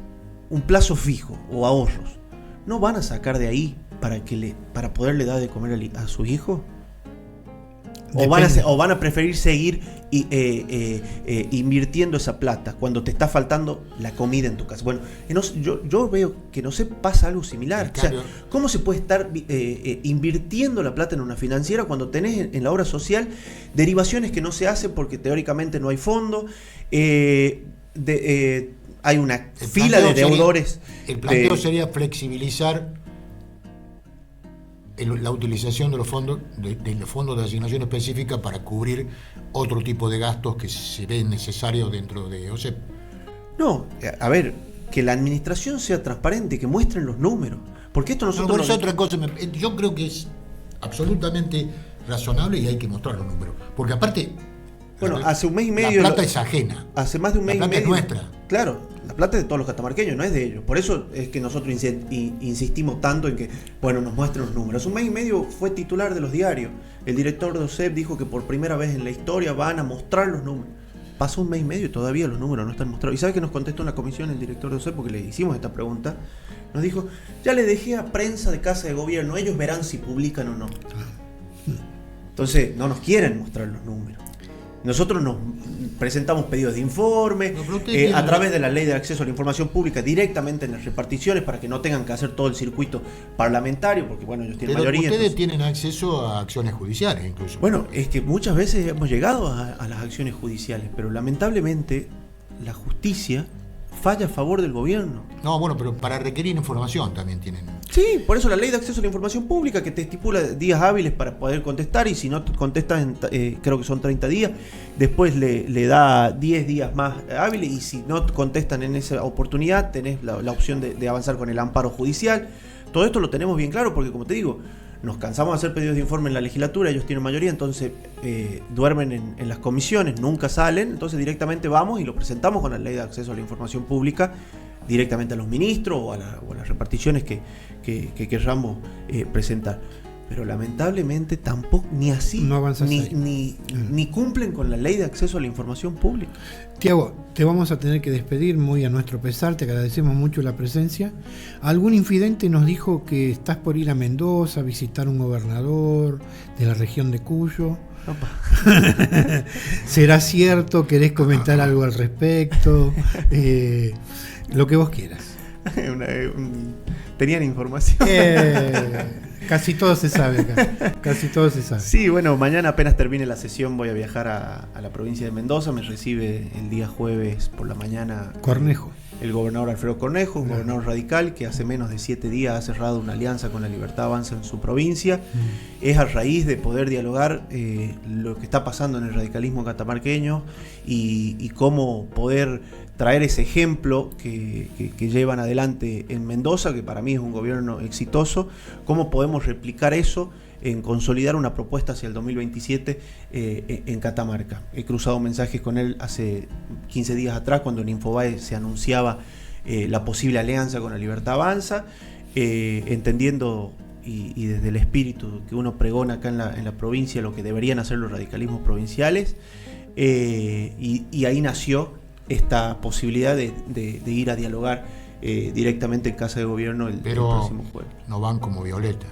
S3: un plazo fijo o ahorros, ¿no van a sacar de ahí para poderle dar de comer a sus hijos? ¿O van a preferir seguir invirtiendo esa plata cuando te está faltando la comida en tu casa? Bueno, yo veo que no se pasa algo similar. O sea, ¿cómo se puede estar invirtiendo la plata en una financiera cuando tenés en la obra social derivaciones que no se hacen porque teóricamente no hay fondo? Hay una fila de deudores.
S2: El planteo sería flexibilizar la utilización de los fondos de asignación específica para cubrir otro tipo de gastos que se ven necesarios dentro de OSEP.
S3: No, a ver, que la administración sea transparente, que muestren los números, porque esto nosotros...
S2: es otra cosa. Yo creo que es absolutamente razonable y hay que mostrar los números, porque aparte...
S3: Bueno, hace un mes y medio...
S2: La plata es ajena.
S3: Hace más de un mes y medio...
S2: La plata es nuestra.
S3: Claro, la plata es de todos los catamarqueños, no es de ellos. Por eso es que nosotros insistimos tanto en que, bueno, nos muestren los números. Hace un mes y medio fue titular de los diarios. El director de OSEP dijo que por primera vez en la historia van a mostrar los números. Pasó un mes y medio y todavía los números no están mostrados. ¿Y sabe que nos contestó en la comisión el director de OSEP? Porque le hicimos esta pregunta. Nos dijo, ya le dejé a prensa de Casa de Gobierno, ellos verán si publican o no. Entonces, no nos quieren mostrar los números. Nosotros nos presentamos pedidos de informe a través de la ley de acceso a la información pública directamente en las reparticiones para que no tengan que hacer todo el circuito parlamentario, porque bueno, ellos tienen mayoría.
S2: Ustedes tienen acceso a acciones judiciales incluso.
S3: Bueno, es que muchas veces hemos llegado a las acciones judiciales, pero lamentablemente la justicia falla a favor del gobierno.
S2: No, bueno, pero para requerir información también tienen.
S3: Sí, por eso la ley de acceso a la información pública que te estipula días hábiles para poder contestar y si no contestas creo que son 30 días, después le da 10 días más hábiles y si no contestan en esa oportunidad tenés la opción de avanzar con el amparo judicial. Todo esto lo tenemos bien claro porque como te digo, nos cansamos de hacer pedidos de informe en la legislatura, ellos tienen mayoría, entonces duermen en las comisiones, nunca salen, entonces directamente vamos y lo presentamos con la ley de acceso a la información pública, directamente a los ministros o a las reparticiones que querramos presentar. Pero lamentablemente tampoco, ni así,
S1: no
S3: ni cumplen con la ley de acceso a la información pública.
S1: Tiago, te vamos a tener que despedir muy a nuestro pesar, te agradecemos mucho la presencia. Algún infidente nos dijo que estás por ir a Mendoza a visitar un gobernador de la región de Cuyo. ¿Será cierto? ¿Querés comentar algo al respecto? Lo que vos quieras.
S3: Tenían información.
S1: Casi todo se sabe acá. Casi todo se sabe.
S3: Sí, bueno, mañana apenas termine la sesión voy a viajar a la provincia de Mendoza. Me recibe el día jueves por la mañana.
S1: Cornejo.
S3: el gobernador Alfredo Cornejo, un gobernador radical que hace menos de 7 días ha cerrado una alianza con la Libertad Avanza en su provincia. Es a raíz de poder dialogar lo que está pasando en el radicalismo catamarqueño y cómo poder traer ese ejemplo que llevan adelante en Mendoza, que para mí es un gobierno exitoso, cómo podemos replicar eso en consolidar una propuesta hacia el 2027 en Catamarca. He cruzado mensajes con él hace 15 días atrás, cuando en Infobae se anunciaba la posible alianza con la Libertad Avanza, entendiendo y desde el espíritu que uno pregona acá en la provincia lo que deberían hacer los radicalismos provinciales, y ahí nació esta posibilidad de ir a dialogar directamente en Casa de Gobierno el próximo jueves.
S2: No van como Violeta.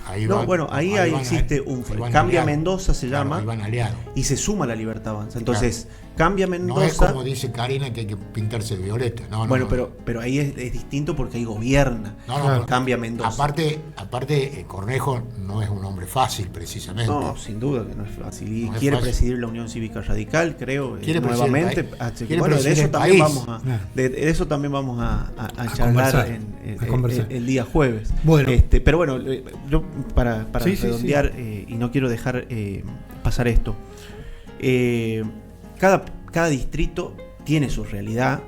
S3: Ahí existe un Cambia aliado. Mendoza se llama, y se suma a la Libertad Avanza. Entonces, claro, Cambia Mendoza.
S2: No es como dice Karina que hay que pintarse de violeta.
S3: Pero ahí es distinto porque ahí gobierna. Cambia Mendoza.
S2: Aparte, Cornejo no es un hombre fácil, precisamente.
S3: No, sin duda que no es fácil. Y quiere presidir la Unión Cívica Radical, creo, nuevamente. De eso también vamos a charlar el día jueves.
S1: Bueno.
S3: Pero bueno, yo para redondear, y no quiero dejar pasar esto. Cada distrito tiene su realidad.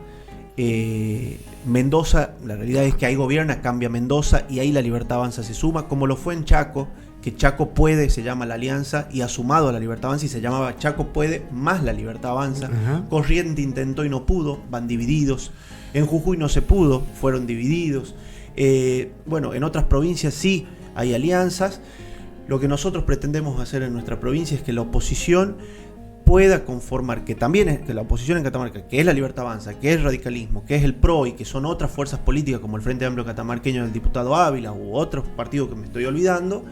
S3: Mendoza, la realidad es que ahí gobierna Cambia Mendoza y ahí la Libertad Avanza se suma, como lo fue en Chaco, que Chaco Puede se llama la alianza y ha sumado a la Libertad Avanza y se llamaba Chaco Puede más la Libertad Avanza. Corrientes intentó y no pudo, van divididos. En Jujuy no se pudo, fueron divididos. En otras provincias sí hay alianzas. Lo que nosotros pretendemos hacer en nuestra provincia es que la oposición pueda conformar, que también es que la oposición en Catamarca, que es la Libertad Avanza, que es el radicalismo, que es el PRO y que son otras fuerzas políticas como el Frente Amplio Catamarqueño del diputado Ávila u otros partidos que me estoy olvidando,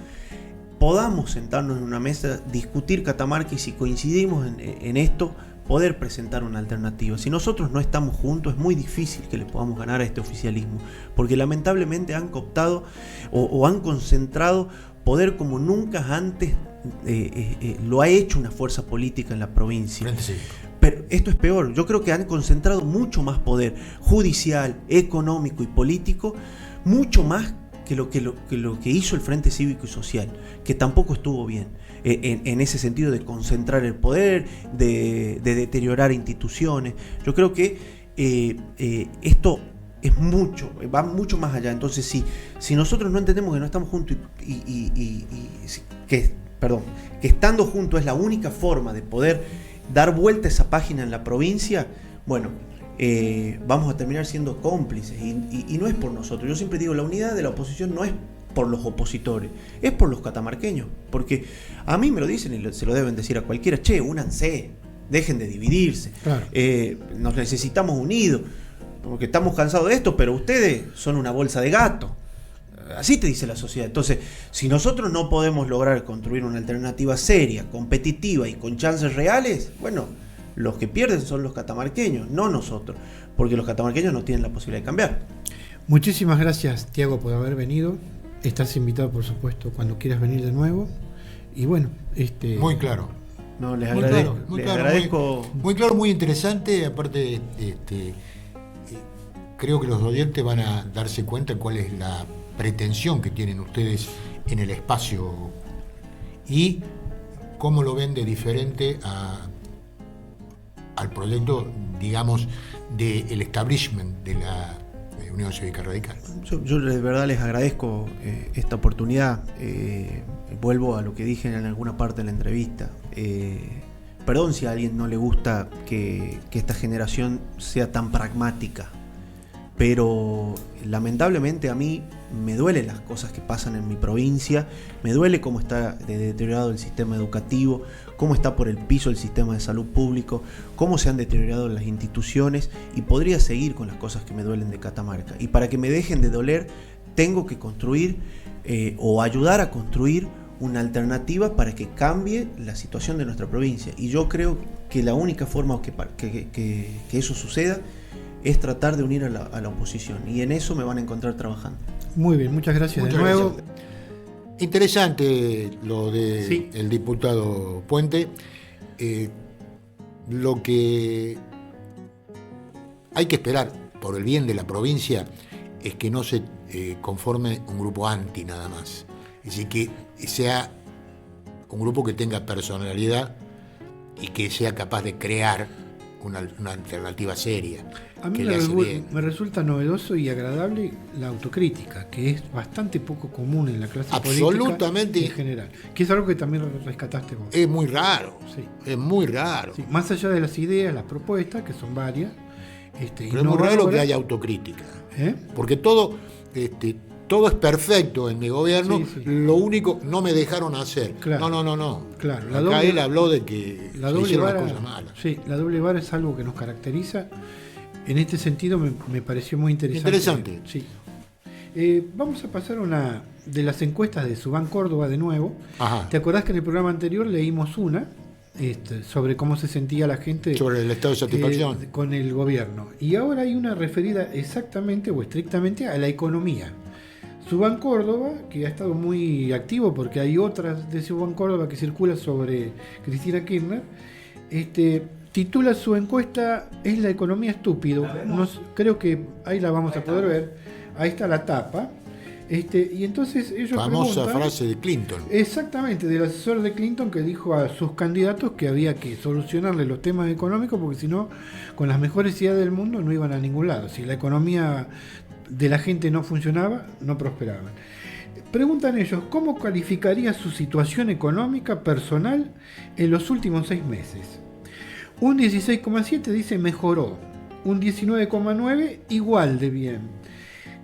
S3: podamos sentarnos en una mesa, discutir Catamarca y si coincidimos en esto, poder presentar una alternativa. Si nosotros no estamos juntos, es muy difícil que le podamos ganar a este oficialismo, porque lamentablemente han cooptado o han concentrado poder como nunca antes lo ha hecho una fuerza política en la provincia. Sí. Pero esto es peor, yo creo que han concentrado mucho más poder judicial, económico y político, mucho más que lo que hizo el Frente Cívico y Social, que tampoco estuvo bien en ese sentido de concentrar el poder, de deteriorar instituciones. Yo creo que esto va mucho más allá. Entonces, si nosotros no entendemos que no estamos juntos que estando juntos es la única forma de poder dar vuelta a esa página en la provincia, bueno, vamos a terminar siendo cómplices y no es por nosotros. Yo siempre digo, la unidad de la oposición no es por los opositores, es por los catamarqueños, porque a mí me lo dicen y se lo deben decir a cualquiera: che, únanse, dejen de dividirse, claro. Nos necesitamos unidos, porque estamos cansados de esto, pero ustedes son una bolsa de gato. Así te dice la sociedad. Entonces, si nosotros no podemos lograr construir una alternativa seria, competitiva y con chances reales, bueno, los que pierden son los catamarqueños, no nosotros, porque los catamarqueños no tienen la posibilidad de cambiar.
S1: Muchísimas gracias, Tiago, por haber venido. Estás invitado, por supuesto, cuando quieras venir de nuevo. Y bueno,
S2: muy claro.
S3: No, les agradezco.
S2: Muy claro, muy interesante. Aparte, creo que los oyentes van a darse cuenta cuál es la pretensión que tienen ustedes en el espacio y cómo lo ven de diferente al proyecto, digamos, del establishment de la Unión Cívica Radical.
S3: Yo de verdad les agradezco esta oportunidad. Vuelvo a lo que dije en alguna parte de la entrevista. Perdón si a alguien no le gusta que esta generación sea tan pragmática, pero lamentablemente a mí me duelen las cosas que pasan en mi provincia, me duele cómo está deteriorado el sistema educativo, cómo está por el piso el sistema de salud público, cómo se han deteriorado las instituciones, y podría seguir con las cosas que me duelen de Catamarca. Y para que me dejen de doler, tengo que construir o ayudar a construir una alternativa para que cambie la situación de nuestra provincia. Y yo creo que la única forma que eso suceda es tratar de unir a la oposición, y en eso me van a encontrar trabajando.
S1: Muy bien, muchas gracias de nuevo. Gracias.
S2: Interesante lo de el diputado Puente. Lo que hay que esperar por el bien de la provincia, es que no se conforme un grupo anti nada más. Es decir, que sea un grupo que tenga personalidad y que sea capaz de crear una alternativa seria.
S1: A mí me resulta novedoso y agradable la autocrítica, que es bastante poco común en la clase política en general. Que es algo que también rescataste vos.
S2: Es muy raro, sí. Es muy raro.
S1: Sí, más allá de las ideas, las propuestas, que son varias.
S2: Pero es muy raro que haya autocrítica. Porque todo es perfecto en mi gobierno, sí. Lo único, no me dejaron hacer. Claro. No.
S1: Claro,
S2: acá él habló de que se hicieron las cosas malas.
S1: Sí, la doble vara es algo que nos caracteriza. En este sentido me pareció muy interesante. Sí. Vamos a pasar a una de las encuestas de Subán Córdoba de nuevo. Ajá. ¿Te acordás que en el programa anterior leímos una sobre cómo se sentía la gente
S2: sobre el estado de satisfacción
S1: con el gobierno? Y ahora hay una referida exactamente o estrictamente a la economía. Subán Córdoba, que ha estado muy activo porque hay otras de Subán Córdoba que circulan sobre Cristina Kirchner, titula su encuesta ¿Es la economía estúpido? Creo que ahí la vamos a poder ver. Ahí está la tapa. Y entonces ellos
S2: famosa frase de Clinton.
S1: Exactamente, del asesor de Clinton, que dijo a sus candidatos que había que solucionarle los temas económicos porque si no, con las mejores ideas del mundo no iban a ningún lado. Si la economía de la gente no funcionaba, no prosperaban. Preguntan ellos, ¿cómo calificaría su situación económica personal en los últimos 6 meses? Un 16,7 dice mejoró, un 19,9 igual de bien,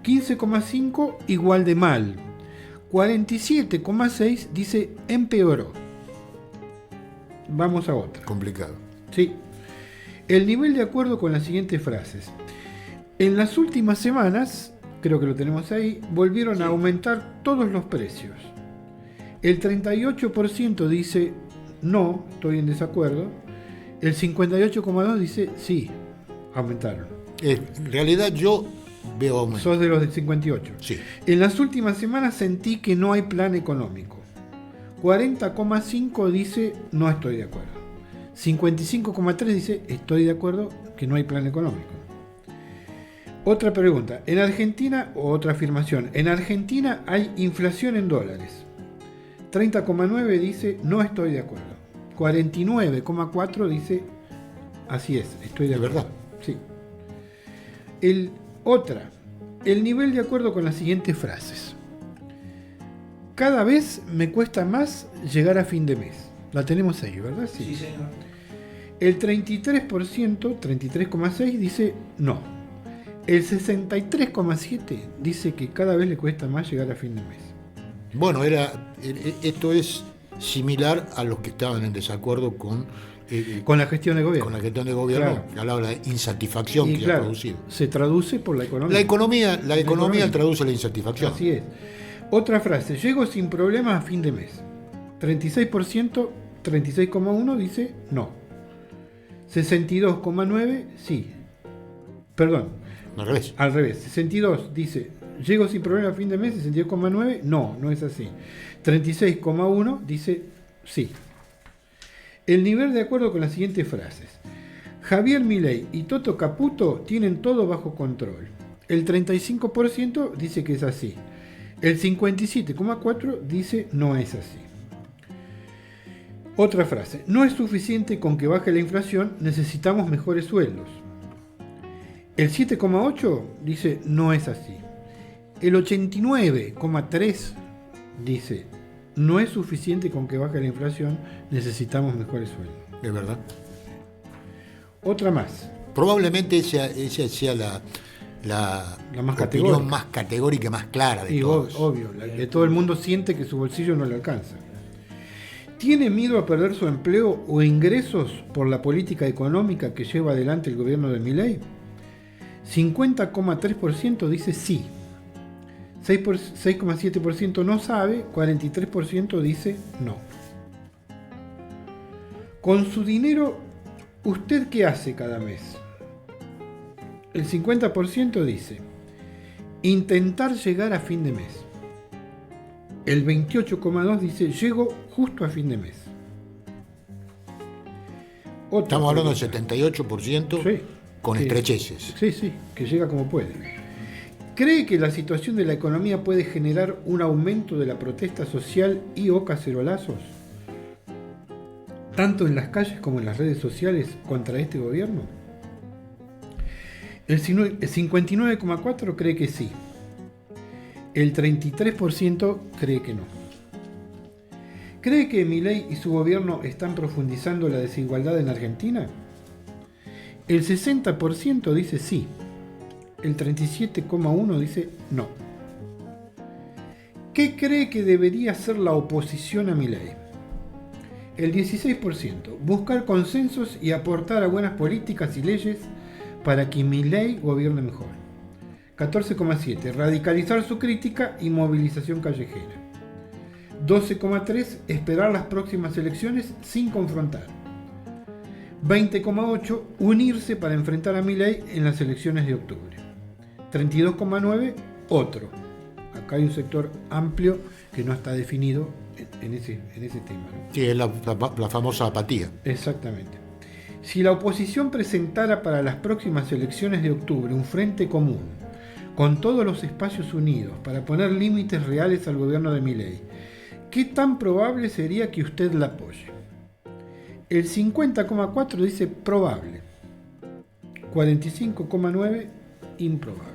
S1: 15,5 igual de mal, 47,6 dice empeoró. Vamos a otra.
S2: Complicado.
S1: Sí. El nivel de acuerdo con las siguientes frases. En las últimas semanas, creo que lo tenemos ahí, volvieron a aumentar todos los precios. El 38% dice no, estoy en desacuerdo. El 58,2 dice sí, aumentaron.
S2: En realidad yo veo aumento.
S1: Sos de los del 58.
S2: Sí.
S1: En las últimas semanas sentí que no hay plan económico. 40,5 dice no estoy de acuerdo. 55,3 dice estoy de acuerdo que no hay plan económico. Otra pregunta. En Argentina, o otra afirmación. En Argentina hay inflación en dólares. 30,9 dice no estoy de acuerdo. 49,4 dice así es, estoy de acuerdo.
S2: ¿De verdad?
S1: Sí. El nivel de acuerdo con las siguientes frases. Cada vez me cuesta más llegar a fin de mes. La tenemos ahí, ¿verdad?
S3: Sí, señor.
S1: El 33%, 33,6 dice no. El 63,7 dice que cada vez le cuesta más llegar a fin de mes.
S2: Bueno, esto es similar a los que estaban en desacuerdo con
S1: la gestión de gobierno.
S2: Con la gestión de gobierno, claro. Que hablaba de la insatisfacción que ha producido.
S1: Se traduce por la economía.
S2: La economía traduce la insatisfacción.
S1: Así es. Otra frase, llego sin problemas a fin de mes. 36%, 36,1 dice no. 62,9 sí. Perdón. Al revés. 62 dice llego sin problemas a fin de mes. 62,9 no es así. 36,1 dice sí. El nivel de acuerdo con las siguientes frases. Javier Milei y Toto Caputo tienen todo bajo control. El 35% dice que es así. El 57,4% dice no es así. Otra frase. No es suficiente con que baje la inflación, necesitamos mejores sueldos. El 7,8% dice no es así. El 89,3% dice no es suficiente con que baje la inflación, necesitamos mejores sueldos.
S2: De verdad.
S1: Otra más.
S2: Probablemente esa sea la
S1: más
S2: opinión más categórica, más clara de todos.
S1: Obvio, que todo el mundo siente que su bolsillo no le alcanza. ¿Tiene miedo a perder su empleo o ingresos por la política económica que lleva adelante el gobierno de Milei? 50,3% dice sí. 6,7% no sabe, 43% dice no. Con su dinero, ¿usted qué hace cada mes? El 50% dice intentar llegar a fin de mes. El 28,2% dice llego justo a fin de mes.
S2: Estamos hablando del 78%.
S1: Sí.
S2: con estrecheces.
S1: Sí, que llega como puede. ¿Cree que la situación de la economía puede generar un aumento de la protesta social y o cacerolazos, tanto en las calles como en las redes sociales, contra este gobierno? El 59,4% cree que sí. El 33% cree que no. ¿Cree que Milei y su gobierno están profundizando la desigualdad en Argentina? El 60% dice sí. El 37,1% dice no. ¿Qué cree que debería hacer la oposición a Milei? El 16%, buscar consensos y aportar a buenas políticas y leyes para que Milei gobierne mejor. 14,7%, radicalizar su crítica y movilización callejera. 12,3%, esperar las próximas elecciones sin confrontar. 20,8%, unirse para enfrentar a Milei en las elecciones de octubre. 32,9%, otro. Acá hay un sector amplio que no está definido en ese tema, ¿no?
S2: Sí, es la famosa apatía.
S1: Exactamente. Si la oposición presentara para las próximas elecciones de octubre un frente común, con todos los espacios unidos, para poner límites reales al gobierno de Milei, ¿qué tan probable sería que usted la apoye? El 50,4% dice probable. 45,9% improbable.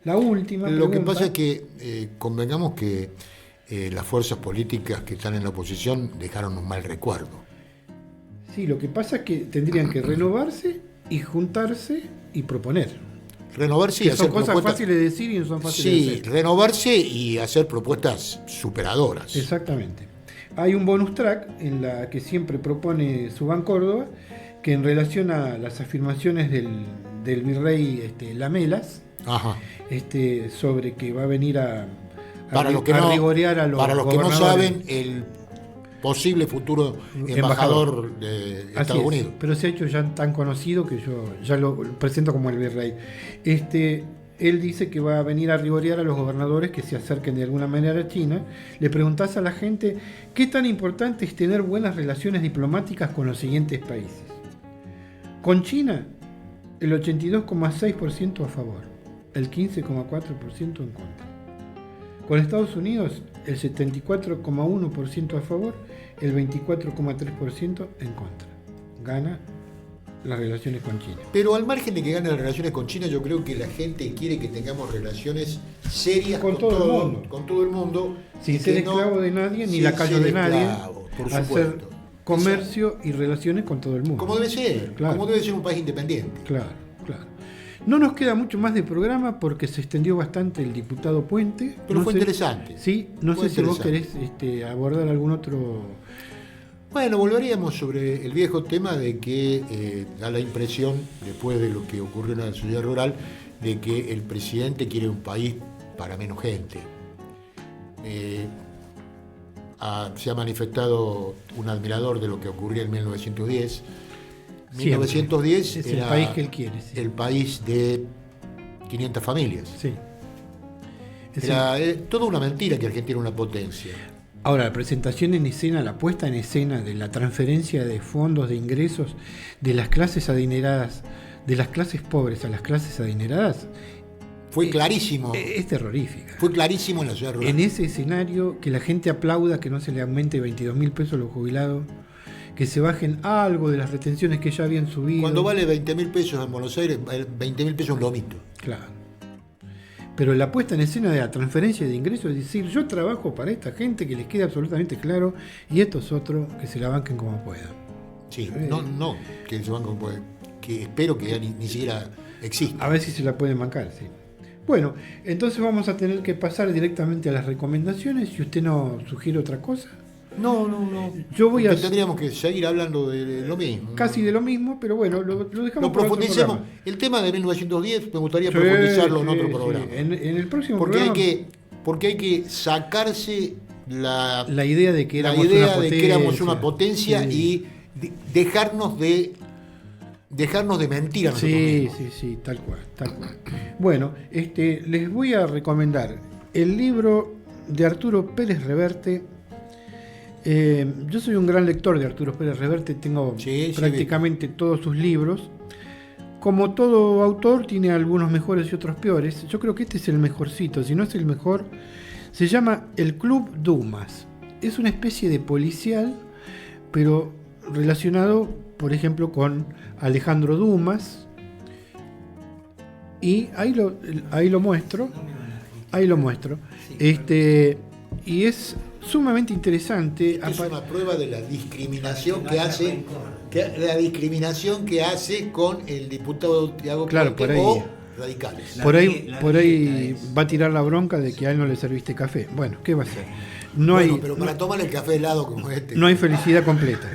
S1: La última
S2: Lo
S1: pregunta,
S2: que pasa es que convengamos que las fuerzas políticas que están en la oposición dejaron un mal recuerdo.
S1: Sí, lo que pasa es que tendrían que renovarse y juntarse y proponer.
S2: Renovarse y
S1: Que
S2: hacer
S1: son cosas
S2: propuestas.
S1: fáciles de decir y no son fáciles de
S2: Sí,
S1: hacer.
S2: renovarse y hacer propuestas superadoras.
S1: Exactamente. Hay un bonus track en la que siempre propone Subán Córdoba, que en relación a las afirmaciones del virrey Lamelas,
S2: Ajá.
S1: sobre que va a venir a rigorear a los
S2: para los que no
S1: gobernadores.
S2: saben, el posible futuro embajador de
S1: Así
S2: Estados
S1: es,
S2: Unidos.
S1: pero se ha hecho ya tan conocido que yo ya lo presento como el virrey. Él dice que va a venir a rigorear a los gobernadores que se acerquen de alguna manera a China. Le preguntás a la gente qué tan importante es tener buenas relaciones diplomáticas con los siguientes países. Con China, el 82,6% a favor, el 15,4% en contra. Con Estados Unidos, el 74,1% a favor, el 24,3% en contra. Gana las relaciones con China.
S2: Pero al margen de que gane las relaciones con China, yo creo que la gente quiere que tengamos relaciones serias
S1: Con todo el mundo. Sin ser esclavo de nadie, ni lacayo de nadie.
S2: Por
S1: hacer
S2: supuesto.
S1: comercio y relaciones con todo el mundo.
S2: Como debe ser,
S1: Claro.
S2: como debe ser un país independiente.
S1: Claro. No nos queda mucho más de programa porque se extendió bastante el diputado Puente.
S2: Pero fue interesante.
S1: Sí, no
S2: Fue
S1: sé si vos
S2: interesante.
S1: querés abordar algún otro.
S2: Bueno, volveríamos sobre el viejo tema de que da la impresión, después de lo que ocurrió en la ciudad rural, de que el presidente quiere un país para menos gente. Se ha manifestado un admirador de lo que ocurría en 1910.
S1: Siempre.
S2: 1910
S1: Es
S2: era
S1: el país que él quiere. Sí.
S2: el país de 500 familias.
S1: Sí.
S2: Era toda una mentira que Argentina era una potencia.
S1: Ahora, la presentación en escena, la puesta en escena de la transferencia de fondos, de ingresos de las clases adineradas, de las clases pobres a las clases adineradas,
S2: Fue clarísimo.
S1: es terrorífica.
S2: Fue clarísimo en la ciudad rural.
S1: En ese escenario, que la gente aplauda que no se le aumente 22.000 pesos a los jubilados, que se bajen algo de las retenciones que ya habían subido.
S2: Cuando vale 20.000 pesos en Buenos Aires, 20.000 pesos es un lomito.
S1: Claro. Pero la puesta en escena de la transferencia de ingresos es decir, yo trabajo para esta gente que les quede absolutamente claro y estos otros que se la banquen como puedan.
S2: Sí, no, que se van con, que espero que ya ni siquiera exista.
S1: A ver si se la pueden bancar, sí. Bueno, entonces vamos a tener que pasar directamente a las recomendaciones. Si usted no sugiere otra cosa.
S2: No.
S1: Yo voy a...
S2: Tendríamos que seguir hablando de lo mismo.
S1: Casi de lo mismo, pero bueno, lo dejamos
S2: Lo
S1: para otro
S2: profundicemos.
S1: programa.
S2: El tema de 1910 me gustaría
S1: Sí,
S2: profundizarlo en
S1: sí,
S2: otro
S1: sí.
S2: programa.
S1: En el próximo
S2: Porque
S1: programa.
S2: porque hay que sacarse la
S1: idea de que éramos
S2: una potencia
S1: sí.
S2: y dejarnos de mentir a nosotros
S1: Sí,
S2: mismos.
S1: sí, tal cual. Bueno, les voy a recomendar el libro de Arturo Pérez Reverte. Yo soy un gran lector de Arturo Pérez Reverte, tengo
S2: Sí,
S1: prácticamente todos sus libros. como todo autor, tiene algunos mejores y otros peores. Yo creo que este es el mejorcito, si no es el mejor. Se llama El Club Dumas. Es una especie de policial, pero relacionado, por ejemplo, con Alejandro Dumas. Y ahí lo muestro. Ahí lo muestro. Y es sumamente interesante.
S2: Es una prueba de la discriminación que hace, con el diputado Tiago Puente o radicales.
S1: Por ahí va a tirar la bronca de que a él no le serviste café. Bueno, ¿qué va a hacer?
S2: Pero para tomar el café helado como este.
S1: No hay felicidad completa.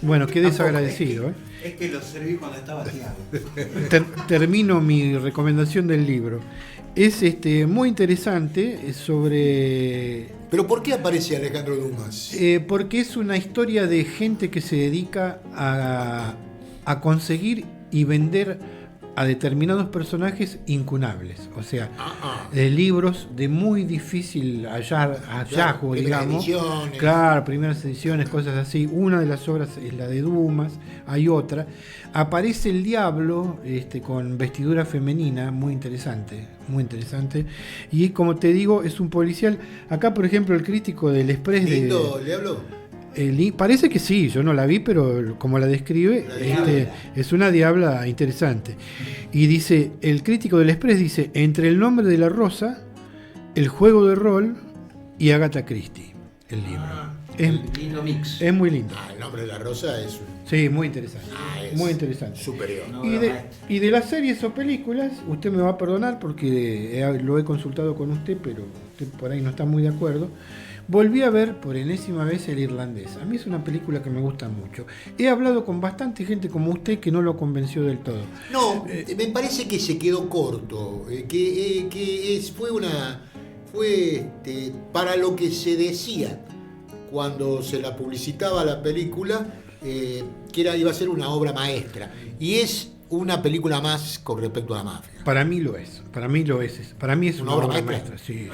S1: Bueno, qué desagradecido.
S4: Es que lo serví cuando estaba Tiago.
S1: Termino mi recomendación del libro. Es muy interesante sobre...
S2: ¿Pero por qué aparece Alejandro Dumas?
S1: Porque es una historia de gente que se dedica a conseguir y vender a determinados personajes incunables. O sea, libros de muy difícil hallazgo,
S2: primeras
S1: digamos.
S2: ediciones.
S1: Claro, primeras ediciones, cosas así. Una de las obras es la de Dumas, hay otra. Aparece el diablo con vestidura femenina, muy interesante, muy interesante. Y como te digo, es un policial. Acá, por ejemplo, el crítico del Express
S2: ¿Lindo el diablo?
S1: Parece que sí, yo no la vi, pero como la describe, es una diabla interesante. Y dice, el crítico del Express dice, entre El nombre de la rosa, El juego de rol y Agatha Christie, el libro.
S4: Lindo mix.
S1: Es muy lindo.
S2: El nombre de la rosa es
S1: Sí, muy interesante.
S2: es
S1: Muy interesante.
S2: superior.
S1: Y de las series o películas, usted me va a perdonar porque lo he consultado con usted, pero usted por ahí no está muy de acuerdo. Volví a ver por enésima vez El Irlandés. A mí es una película que me gusta mucho. He hablado con bastante gente como usted que no lo convenció del todo.
S2: No, me parece que se quedó corto. Fue para lo que se decía cuando se la publicitaba la película, que iba a ser una obra maestra. Y es una película más con respecto a la mafia.
S1: Para mí lo es. Para mí es una obra maestra. Sí.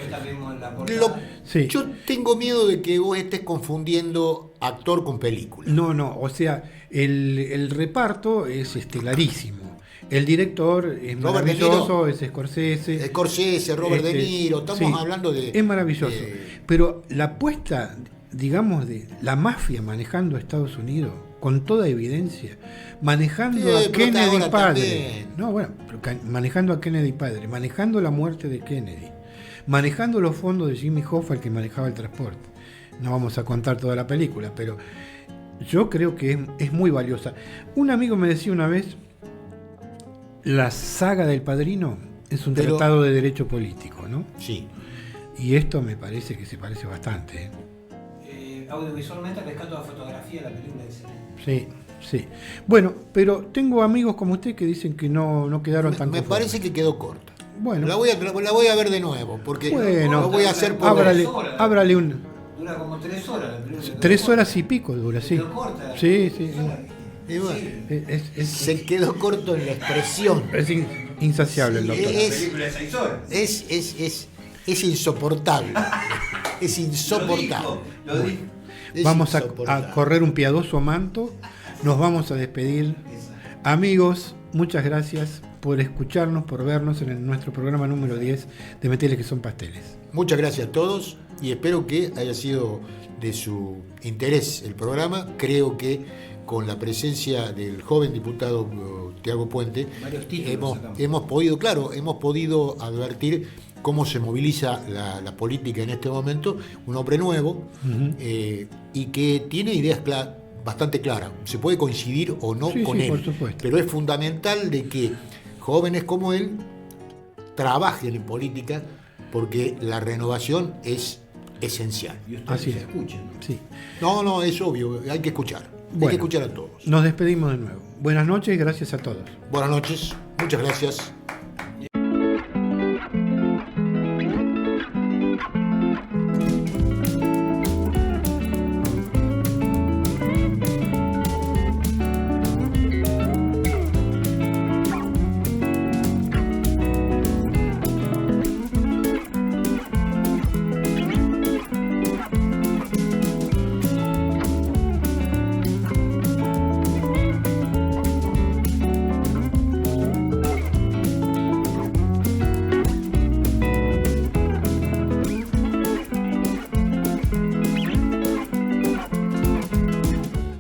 S1: Sí.
S2: Yo tengo miedo de que vos estés confundiendo actor con película.
S1: No. O sea, el reparto es estelarísimo. El director es
S2: Robert
S1: maravilloso, es Scorsese.
S2: Robert De Niro, estamos hablando de...
S1: Es maravilloso. Pero la apuesta, digamos, de la mafia manejando a Estados Unidos, con toda evidencia, manejando a Kennedy padre. Manejando a Kennedy padre, manejando la muerte de Kennedy, manejando los fondos de Jimmy Hoffa, el que manejaba el transporte. No vamos a contar toda la película, pero yo creo que es muy valiosa. Un amigo me decía una vez, la saga del Padrino es un tratado de derecho político, ¿no?
S2: Sí.
S1: Y esto me parece que se parece bastante.
S4: Audiovisualmente rescato la fotografía de la película excelente.
S1: Sí. Bueno, pero tengo amigos como usted que dicen que no quedaron tan conformes.
S2: Me parece que quedó corta.
S1: Bueno.
S2: La voy a ver de nuevo, porque lo voy a hacer por...
S1: Ábrale un...
S4: Dura como 3 horas la película.
S1: 3 horas y pico dura, sí.
S4: Quedó corta.
S1: Sí.
S2: Y bueno, se quedó corto en la expresión.
S1: Es insaciable el doctor.
S4: La película de 6 horas.
S2: Es insoportable. Es insoportable.
S4: Lo dijo.
S1: Vamos a correr un piadoso manto. Nos vamos a despedir. Amigos, muchas gracias por escucharnos, por vernos en nuestro programa número 10 de Meteles que son pasteles.
S2: Muchas gracias a todos y espero que haya sido de su interés el programa. Creo que con la presencia del joven diputado Tiago Puente hemos podido advertir cómo se moviliza la política en este momento, un hombre nuevo, y que tiene ideas bastante claras. Se puede coincidir o no con él,
S1: por supuesto.
S2: pero es fundamental de que jóvenes como él trabajen en política, porque la renovación es esencial.
S4: Y ustedes
S1: Así
S4: se
S1: es.
S4: escuchen.
S1: Sí.
S2: No, es obvio, hay que escuchar.
S1: Bueno,
S2: hay que escuchar a todos.
S1: Nos despedimos de nuevo. Buenas noches y gracias a todos.
S2: Buenas noches, muchas gracias.